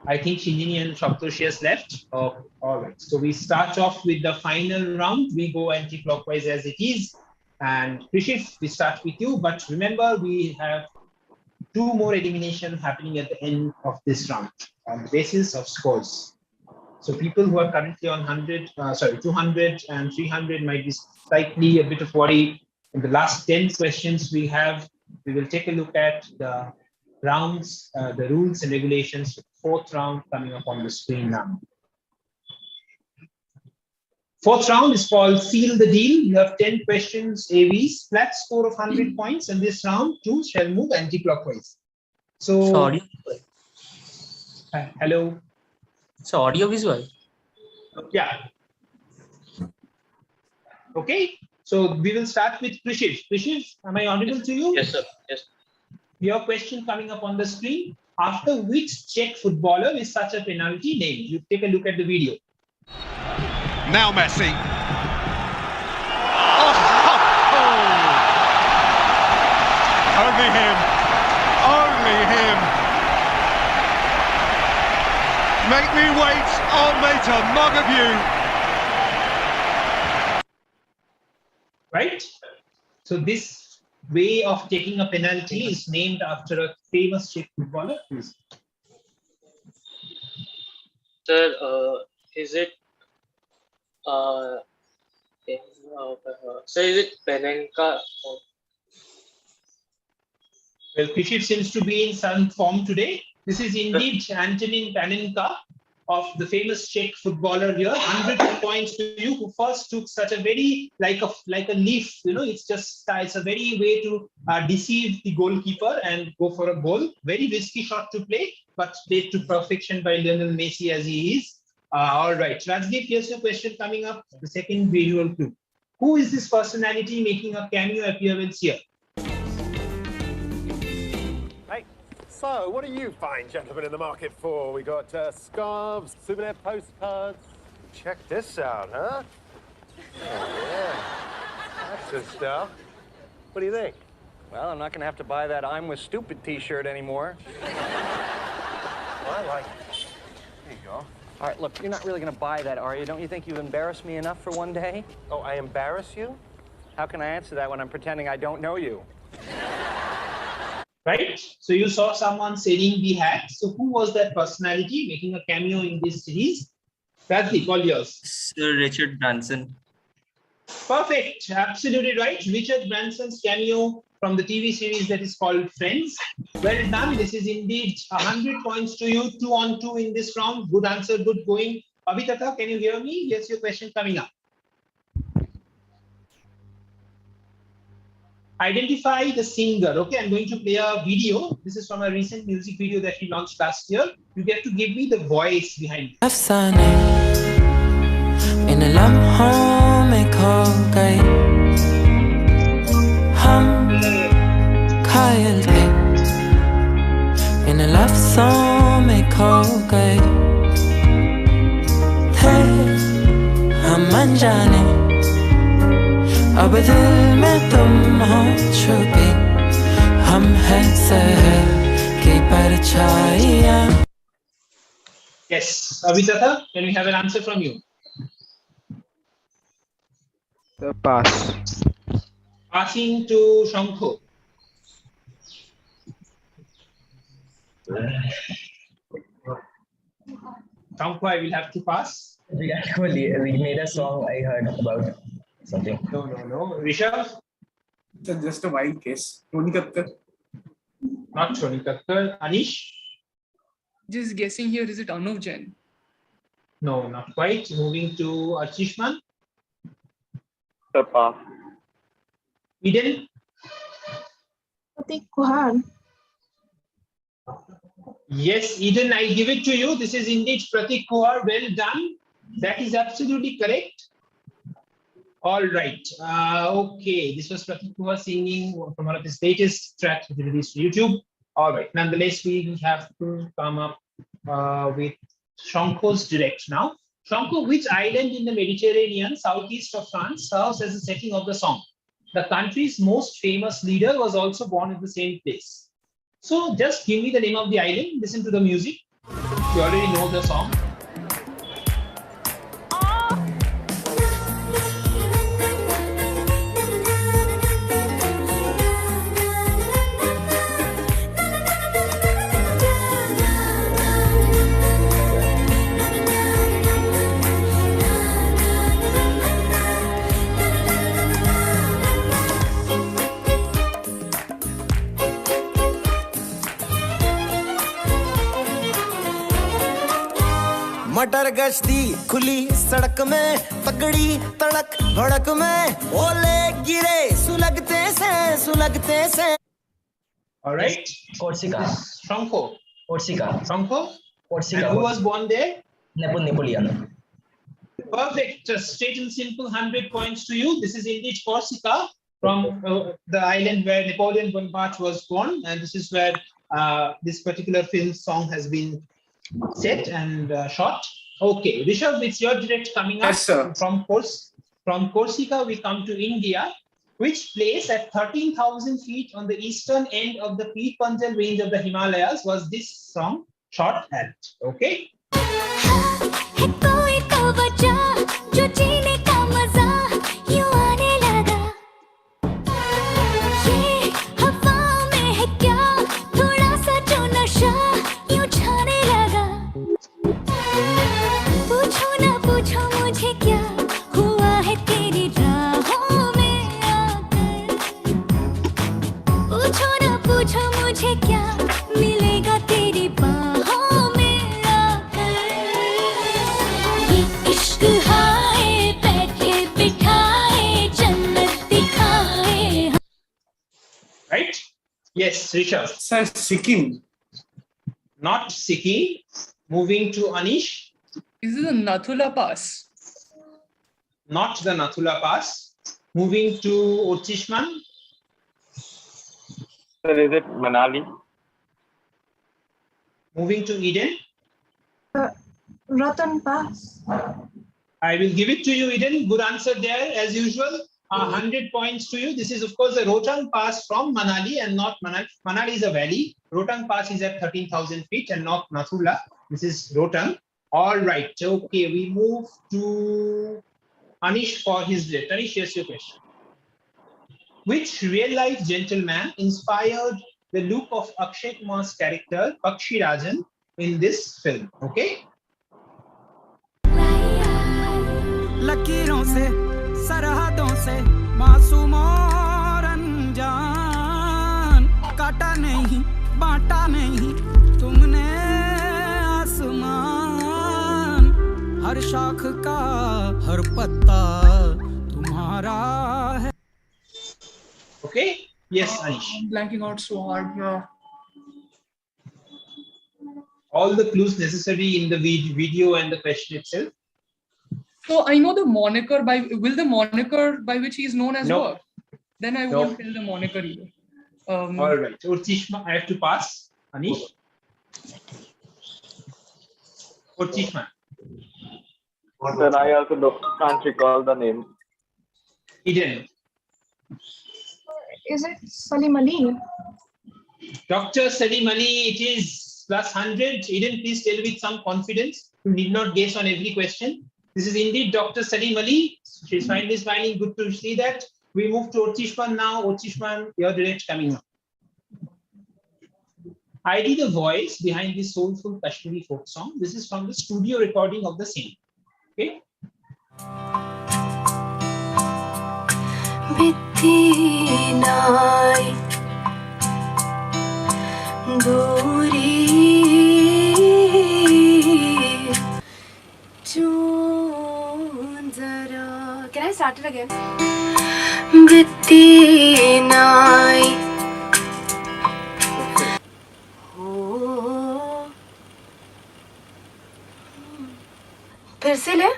I think Shinjini and Shaptoshi has left. All right. So we start off with the final round. We go anti-clockwise as it is. And Krishif, we start with you. But remember, we have two more eliminations happening at the end of this round on the basis of scores. So people who are currently on 200 and 300 might be slightly a bit of worry. In the last 10 questions we have, we will take a look at the rounds, the rules and regulations for the fourth round coming up on the screen now. Fourth round is called Seal the Deal. You have 10 questions, AVs, flat score of 100 points, and this round two shall move anti-clockwise. So, Sorry. Hello. So audio visual. Yeah. Okay. So we will start with Krishiv. Krishiv, am I audible to you? Yes, sir. Yes. Your question coming up on the screen. After which Czech footballer is such a penalty named? You take a look at the video. Now Messi. Only him. Only him. Make me wait, I'll make a mug of you. Right? So this way of taking a penalty is named after a famous Czech footballer. Sir, is it so is it Penenka? Well, Krishit seems to be in some form today. This is indeed Antonin Panenka of the famous Czech footballer here. 100 points to you, who first took such a very like a leaf. You know, it's a very way to deceive the goalkeeper and go for a goal. Very risky shot to play, but played to perfection by Lionel Messi as he is. All right, Rajdeep, here's your question coming up. The second visual clue. Who is this personality making a cameo appearance here? So, what are you fine gentlemen in the market for? We got scarves, souvenir postcards. Check this out, huh? Oh, yeah. That's good stuff. What do you think? Well, I'm not going to have to buy that I'm with stupid t-shirt anymore. Well, I like it. There you go. All right, look, you're not really going to buy that, are you? Don't you think you've embarrassed me enough for one day? Oh, I embarrass you? How can I answer that when I'm pretending I don't know you? Right? So you saw someone selling the hat. So who was that personality making a cameo in this series? Rajdeep, all yours. Sir Richard Branson. Perfect. Absolutely right. Richard Branson's cameo from the TV series that is called Friends. Well done. This is indeed 100 points to you. 2 on 2 in this round. Good answer. Good going. Abhitata, can you hear me? Here's your question coming up. Identify the singer. Okay, I'm going to play a video. This is from a recent music video that he launched last year. You get to give me the voice behind it. अब दिल में तुम हो छुपी हम हैं शहर की परछाइयाँ. Yes, Abhitata, can we have an answer from you? The pass. Passing to Shankho. Shankho, I will have to pass. We made a song I heard about. Something. No. Rishabh? It's just a wild case. Tony Kakkar. Not Tony Kakkar. Anish? Just guessing here, is it Anuv Jain? No, not quite. Moving to Archishman. The pass. Eden? Pratik Kuhan. Yes, Eden, I give it to you. This is indeed Pratik Kuhar. Well done. That is absolutely correct. All right. Okay. This was Pratik Kuhar singing from one of his latest tracks which released to YouTube. All right. Nonetheless, we have to come up with Shankho's direct now. Shankho, which island in the Mediterranean, southeast of France, serves as the setting of the song? The country's most famous leader was also born in the same place. So just give me the name of the island. Listen to the music. You already know the song. मटर गश्ती खुली सड़क में तगड़ी तड़क भड़क में ओले गिरे सुलगते से. All right. Corsica. Shankho. Corsica. Shankho. Corsica. And who was born there? Napoleon. Perfect. Just straight and simple. 100 points to you. This is indeed Corsica, from the island where Napoleon Bonaparte was born, and this is where this particular film song has been set and shot. Okay, Rishabh, it's your direct coming up. Yes, sir. From Corsica, we come to India. Which place at 13,000 feet on the eastern end of the Peat Panjal range of the Himalayas was this song shot at? Okay. मुझे क्या मिलेगा तेरी बाहों में आकर ये इश्क हाय बैठे बिठाए जन्नत दिखाए. Right? Yes, Rishabh. Sir, Sikkim. Not Sikkim. Moving to Anish. Is this the Nathula Pass? Not the Nathula Pass. Moving to Otishman. Sir, is it Manali? Moving to Eden. Ratan Pass. I will give it to you, Eden. Good answer there, as usual. 100 points to you. This is, of course, the Rohtang Pass from Manali and not Manali. Manali is a valley. Rohtang Pass is at 13,000 feet and not Nathula. This is Rohtang. All right. Okay, we move to Anish for his list. Anish, here's your question. Which real-life gentleman inspired the look of Akshay Kumar's character, Pakshi Rajan, in this film? Okay? लकीरों से सरहदों से मासूम और अनजान काटा नहीं बांटा नहीं तुमने आसमान हर शाख का हर पत्ता तुम्हारा है. Okay? Yes, Anish. I'm blanking out so hard here. All the clues necessary in the video and the question itself. So I know the moniker will the moniker by which he is known as No. work? Then I No. won't tell the moniker either. All right. Urtishma, I have to pass. Anish. Urtishma. Sir, I also can't recall the name. Eden. Is it Salim Ali? Dr. Salim Ali, it is plus 100. Eden, please tell with some confidence. You need not guess on every question. This is indeed Dr. Salim Ali. She's finally smiling. Good to see that. We move to Otishman now. Otishman, your direct coming up. ID the voice behind this soulful Kashmiri folk song. This is from the studio recording of the same. Okay? Bithinai Duri Chundara. Can I start it again? Bithinai फिर से ले.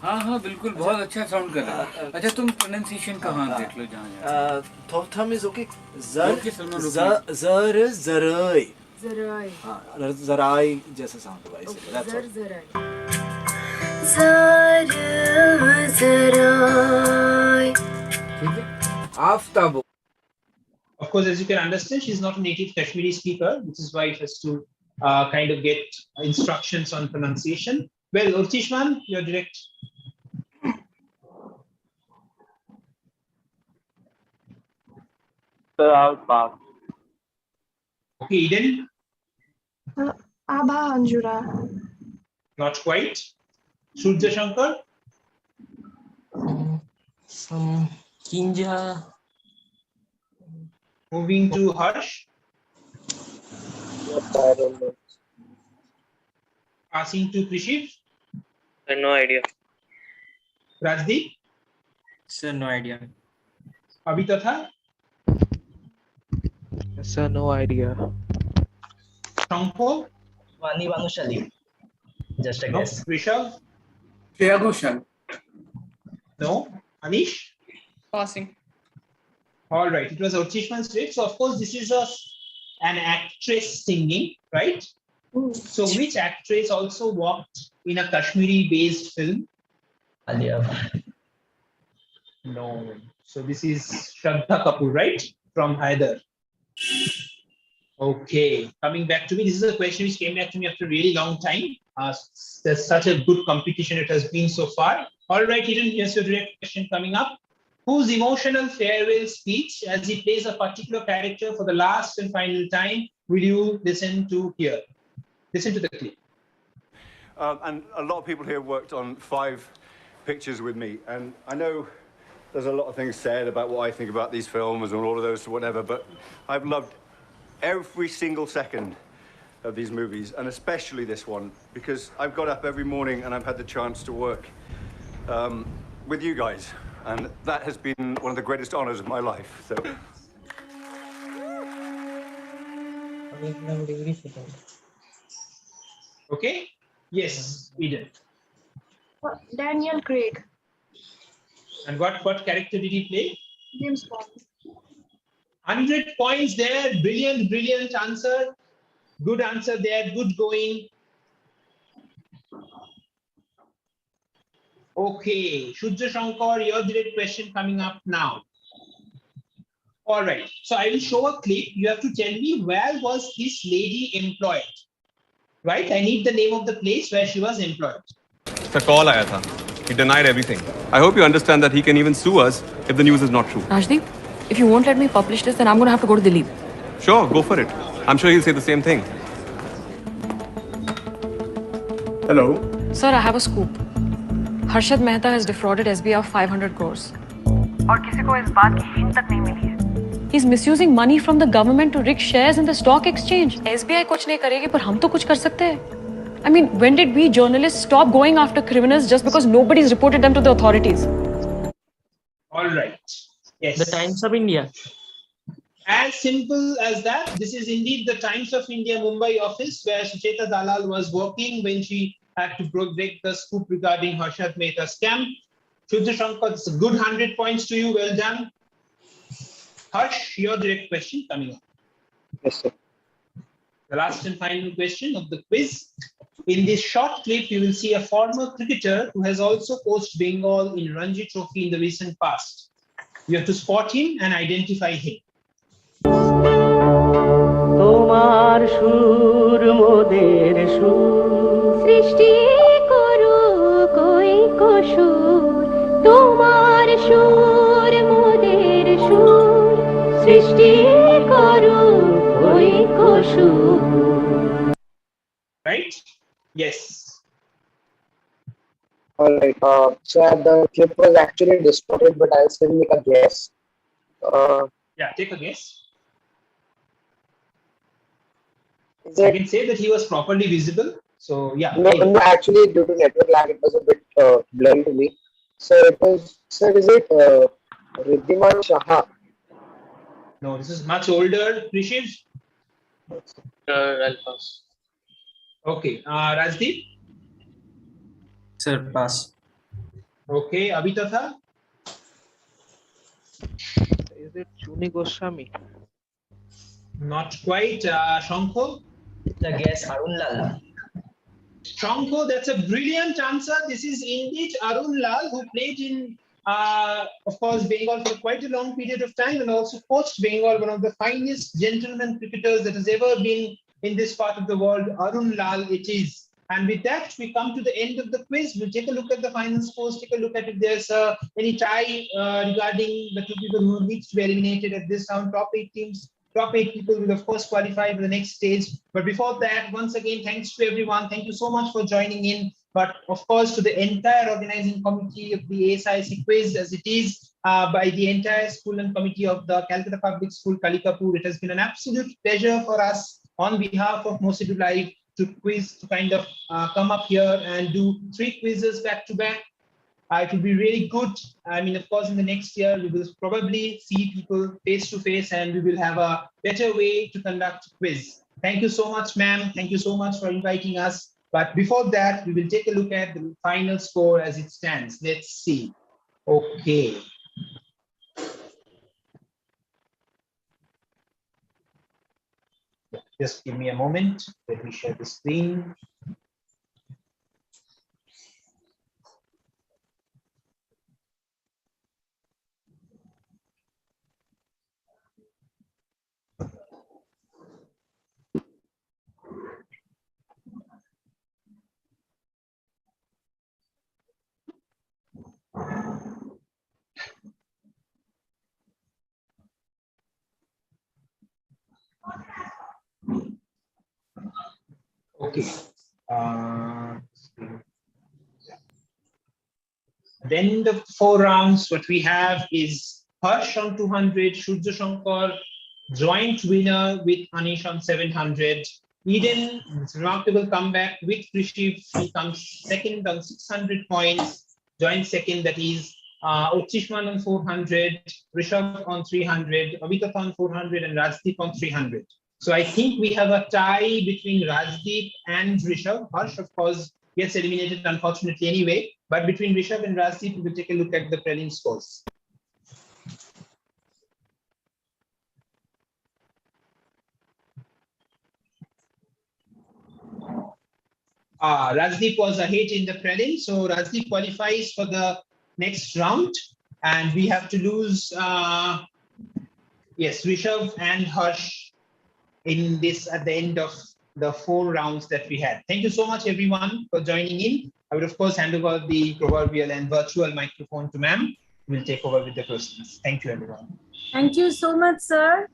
हाँ हाँ बिल्कुल बहुत अच्छा sound कर रहा है. अच्छा तुम प्रोनाउंसिएशन कहाँ देख लो जहाँ Thotham is okay. Zar zarai. हाँ zarai जैसा साउंड हुआ इसलिए. That's all. Zarai. Aftab. Of course, as you can understand, she's not a native Kashmiri speaker. This is why it has to kind of get instructions on pronunciation. Well, Urtishman, you're direct. Sir, I'll pass. Okay, Eden, Abha Anjura. not quite. Surya Shankar, Some Kinja. moving to Harsh, I don't know. passing to Krishiv, No idea. Rajdeep, Sir, no idea. Abhitatha, Sir, no idea. Shankar, Vani Vanushali. Just a no. guess. Rishabh, Shreya Ghoshal. no. Anish, Passing. all right. It was Urtishman's direct. So, of course, this is an actress singing, right? So, which actress also worked in a Kashmiri-based film? Alia. No. So, this is Shraddha Kapoor, right? From Hyder. Okay. Coming back to me, this is a question which came back to me after a really long time. There's such a good competition it has been so far. All right, Eden, here's your direct question coming up. Whose emotional farewell speech, as he plays a particular character for the last and final time, will you listen to here? Listen to the clip. And a lot of people here worked on 5 pictures with me. And I know there's a lot of things said about what I think about these films and all of those, whatever, but I've loved every single second of these movies, and especially this one, because I've got up every morning and I've had the chance to work with you guys, and that has been one of the greatest honors of my life. So. Okay. Yes, Eden. Daniel Craig. And what character did he play? James Bond. 100 points there. Brilliant answer. Good answer there. Good going. Okay, Shudra Shankar, your direct question coming up now. All right. So I will show a clip. You have to tell me where was this lady employed. Right? I need the name of the place where she was employed. The call aaya tha. He denied everything. I hope you understand that he can even sue us if the news is not true. Rajdeep, if you won't let me publish this, then I'm going to have to go to Delhi. Sure, go for it. I'm sure he'll say the same thing. Hello. Sir, I have a scoop. Harshad Mehta has defrauded SBI of 500 crores. और किसी को इस बात की hint तक नहीं मिली है. He's misusing money from the government to rig shares in the stock exchange. SBI कुछ नहीं करेगी, पर हम तो कुछ कर सकते हैं. I mean, when did we journalists stop going after criminals just because nobody's reported them to the authorities? All right. Yes. The Times of India. As simple as that. This is indeed the Times of India Mumbai office where Sucheta Dalal was working when she had to break the scoop regarding Harshad Mehta scam. Shudra Shankar, it's a good 100 points to you. Well done. Harsh, your direct question coming up. Yes, sir. The last and final question of the quiz. In this short clip, you will see a former cricketer who has also coached Bengal in Ranji Trophy in the recent past. You have to spot him and identify him. তোমার সুর মোদের সুর সৃষ্টি করো কই কসুর তোমার সুর মোদের সুর সৃষ্টি করো কই কসুর. Right? Yes. All right. So the clip was actually distorted, but I'll still make a guess. Yeah, take a guess. I can say that he was properly visible. So yeah. No, actually, due to network lag, it was a bit blurry to me. So it was. Sir, is it Riddhiman Shaha? No, this is much older. Rishiv? I'll pass. Okay. Rajdeep? Sir, pass. Okay. Abhitatha? Is it Chuni Goswami? Not quite. Shankho? The guess Arun Lal. Shankho, that's a brilliant answer. This is indeed Arun Lal, who played in, of course, Bengal for quite a long period of time and also coached Bengal, one of the finest gentleman cricketers that has ever been in this part of the world. Arun Lal it is. And with that, we come to the end of the quiz. We'll take a look at the final scores, take a look at if there's any tie regarding the two people who need to be eliminated at this round. Top eight people will, of course, qualify for the next stage. But before that, once again, thanks to everyone. Thank you so much for joining in. But of course, to the entire organizing committee of the ASIC quiz, as it is by the entire school and committee of the Calcutta Public School, Kalikapur. It has been an absolute pleasure for us on behalf of Mosidu Live to kind of come up here and do 3 quizzes back to back. It will be really good. I mean, of course, in the next year, we will probably see people face to face and we will have a better way to conduct quiz. Thank you so much, ma'am. Thank you so much for inviting us. But before that, we will take a look at the final score as it stands. Let's see. Okay. Just give me a moment. Let me share the screen. Okay. Then the 4 rounds, what we have is Harsh on 200, Shudra Shankar joint winner with Anish on 700. Eden, remarkable comeback with Krishiv. He comes second on 600 points. Joint second, that is Uchishman on 400, Rishabh on 300, Avitat on 400, and Rajdeep on 300. So I think we have a tie between Rajdeep and Rishabh. Harsh, of course, gets eliminated unfortunately anyway. But between Rishabh and Rajdeep, we will take a look at the prelim scores. Rajdeep was ahead in the prelim, so Rajdeep qualifies for the next round, and we have to lose, yes, Rishabh and Harsh in this at the end of the 4 rounds that we had. Thank you so much, everyone, for joining in. I would, of course, hand over the proverbial and virtual microphone to ma'am. We'll take over with the questions. Thank you, everyone. Thank you so much, sir.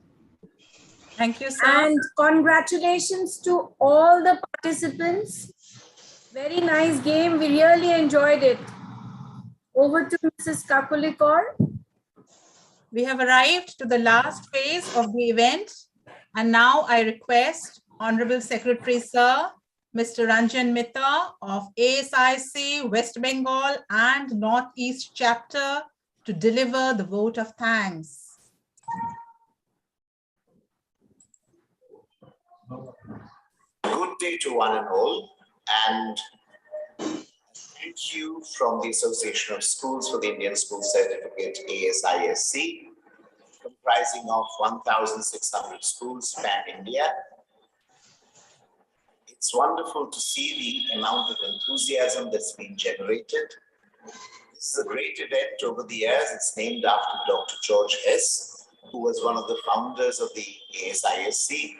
Thank you, sir. And congratulations to all the participants. Very nice game. We really enjoyed it. Over to Mrs. Kalikapur. We have arrived to the last phase of the event. And now I request Honorable Secretary, Sir, Mr. Ranjan Mehta of ASIC, West Bengal and Northeast Chapter to deliver the vote of thanks. Good day to one and all, and thank you from the Association of Schools for the Indian School Certificate, ASISC, comprising of 1,600 schools pan-India. It's wonderful to see the amount of enthusiasm that's been generated. This is a great event over the years. It's named after Dr. George Hess, who was one of the founders of the ASISC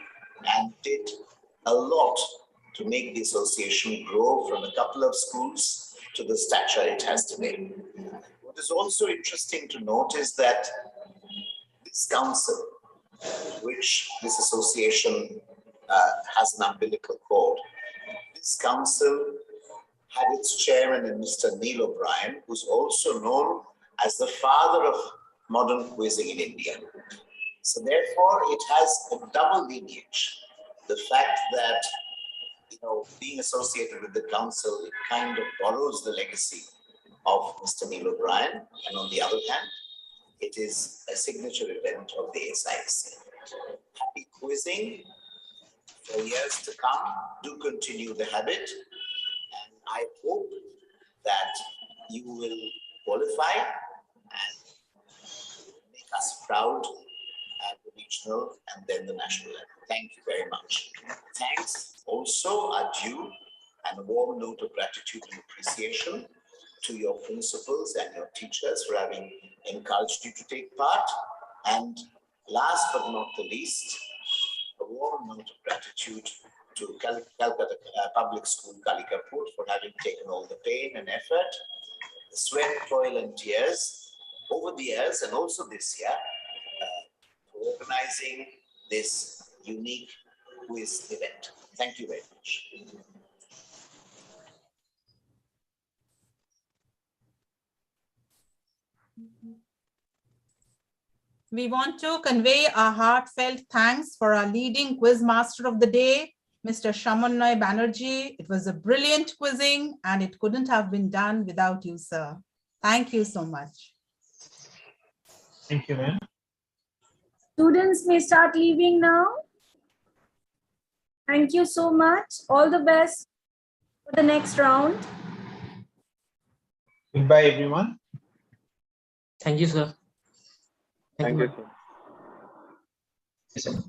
and did a lot to make the association grow from a couple of schools to the stature it has today. What is also interesting to note is that this council, which this association has an umbilical cord, this council had its chairman in Mr. Neil O'Brien, who's also known as the father of modern quizzing in India. So therefore, it has a double lineage. The fact that, being associated with the council, it kind of borrows the legacy of Mr. Neil O'Brien. And on the other hand, it is a signature event of the ASIC. Happy quizzing for years to come. Do continue the habit. And I hope that you will qualify and make us proud at the regional and then the national level. Thank you very much. Thanks also are due, and a warm note of gratitude and appreciation to your principals and your teachers for having encouraged you to take part. And last but not the least, a warm note of gratitude to Calcutta Public School Kalikapur for having taken all the pain and effort, the sweat, toil and tears over the years and also this year for organizing this unique quiz event. Thank you very much. We want to convey our heartfelt thanks for our leading quiz master of the day, Mr. Shamannoy Banerjee. It was a brilliant quizzing and it couldn't have been done without you, sir. Thank you so much. Thank you, ma'am. Students may start leaving now. Thank you so much. All the best for the next round. Goodbye, everyone. Thank you, sir. Thank you, sir. Yes, sir.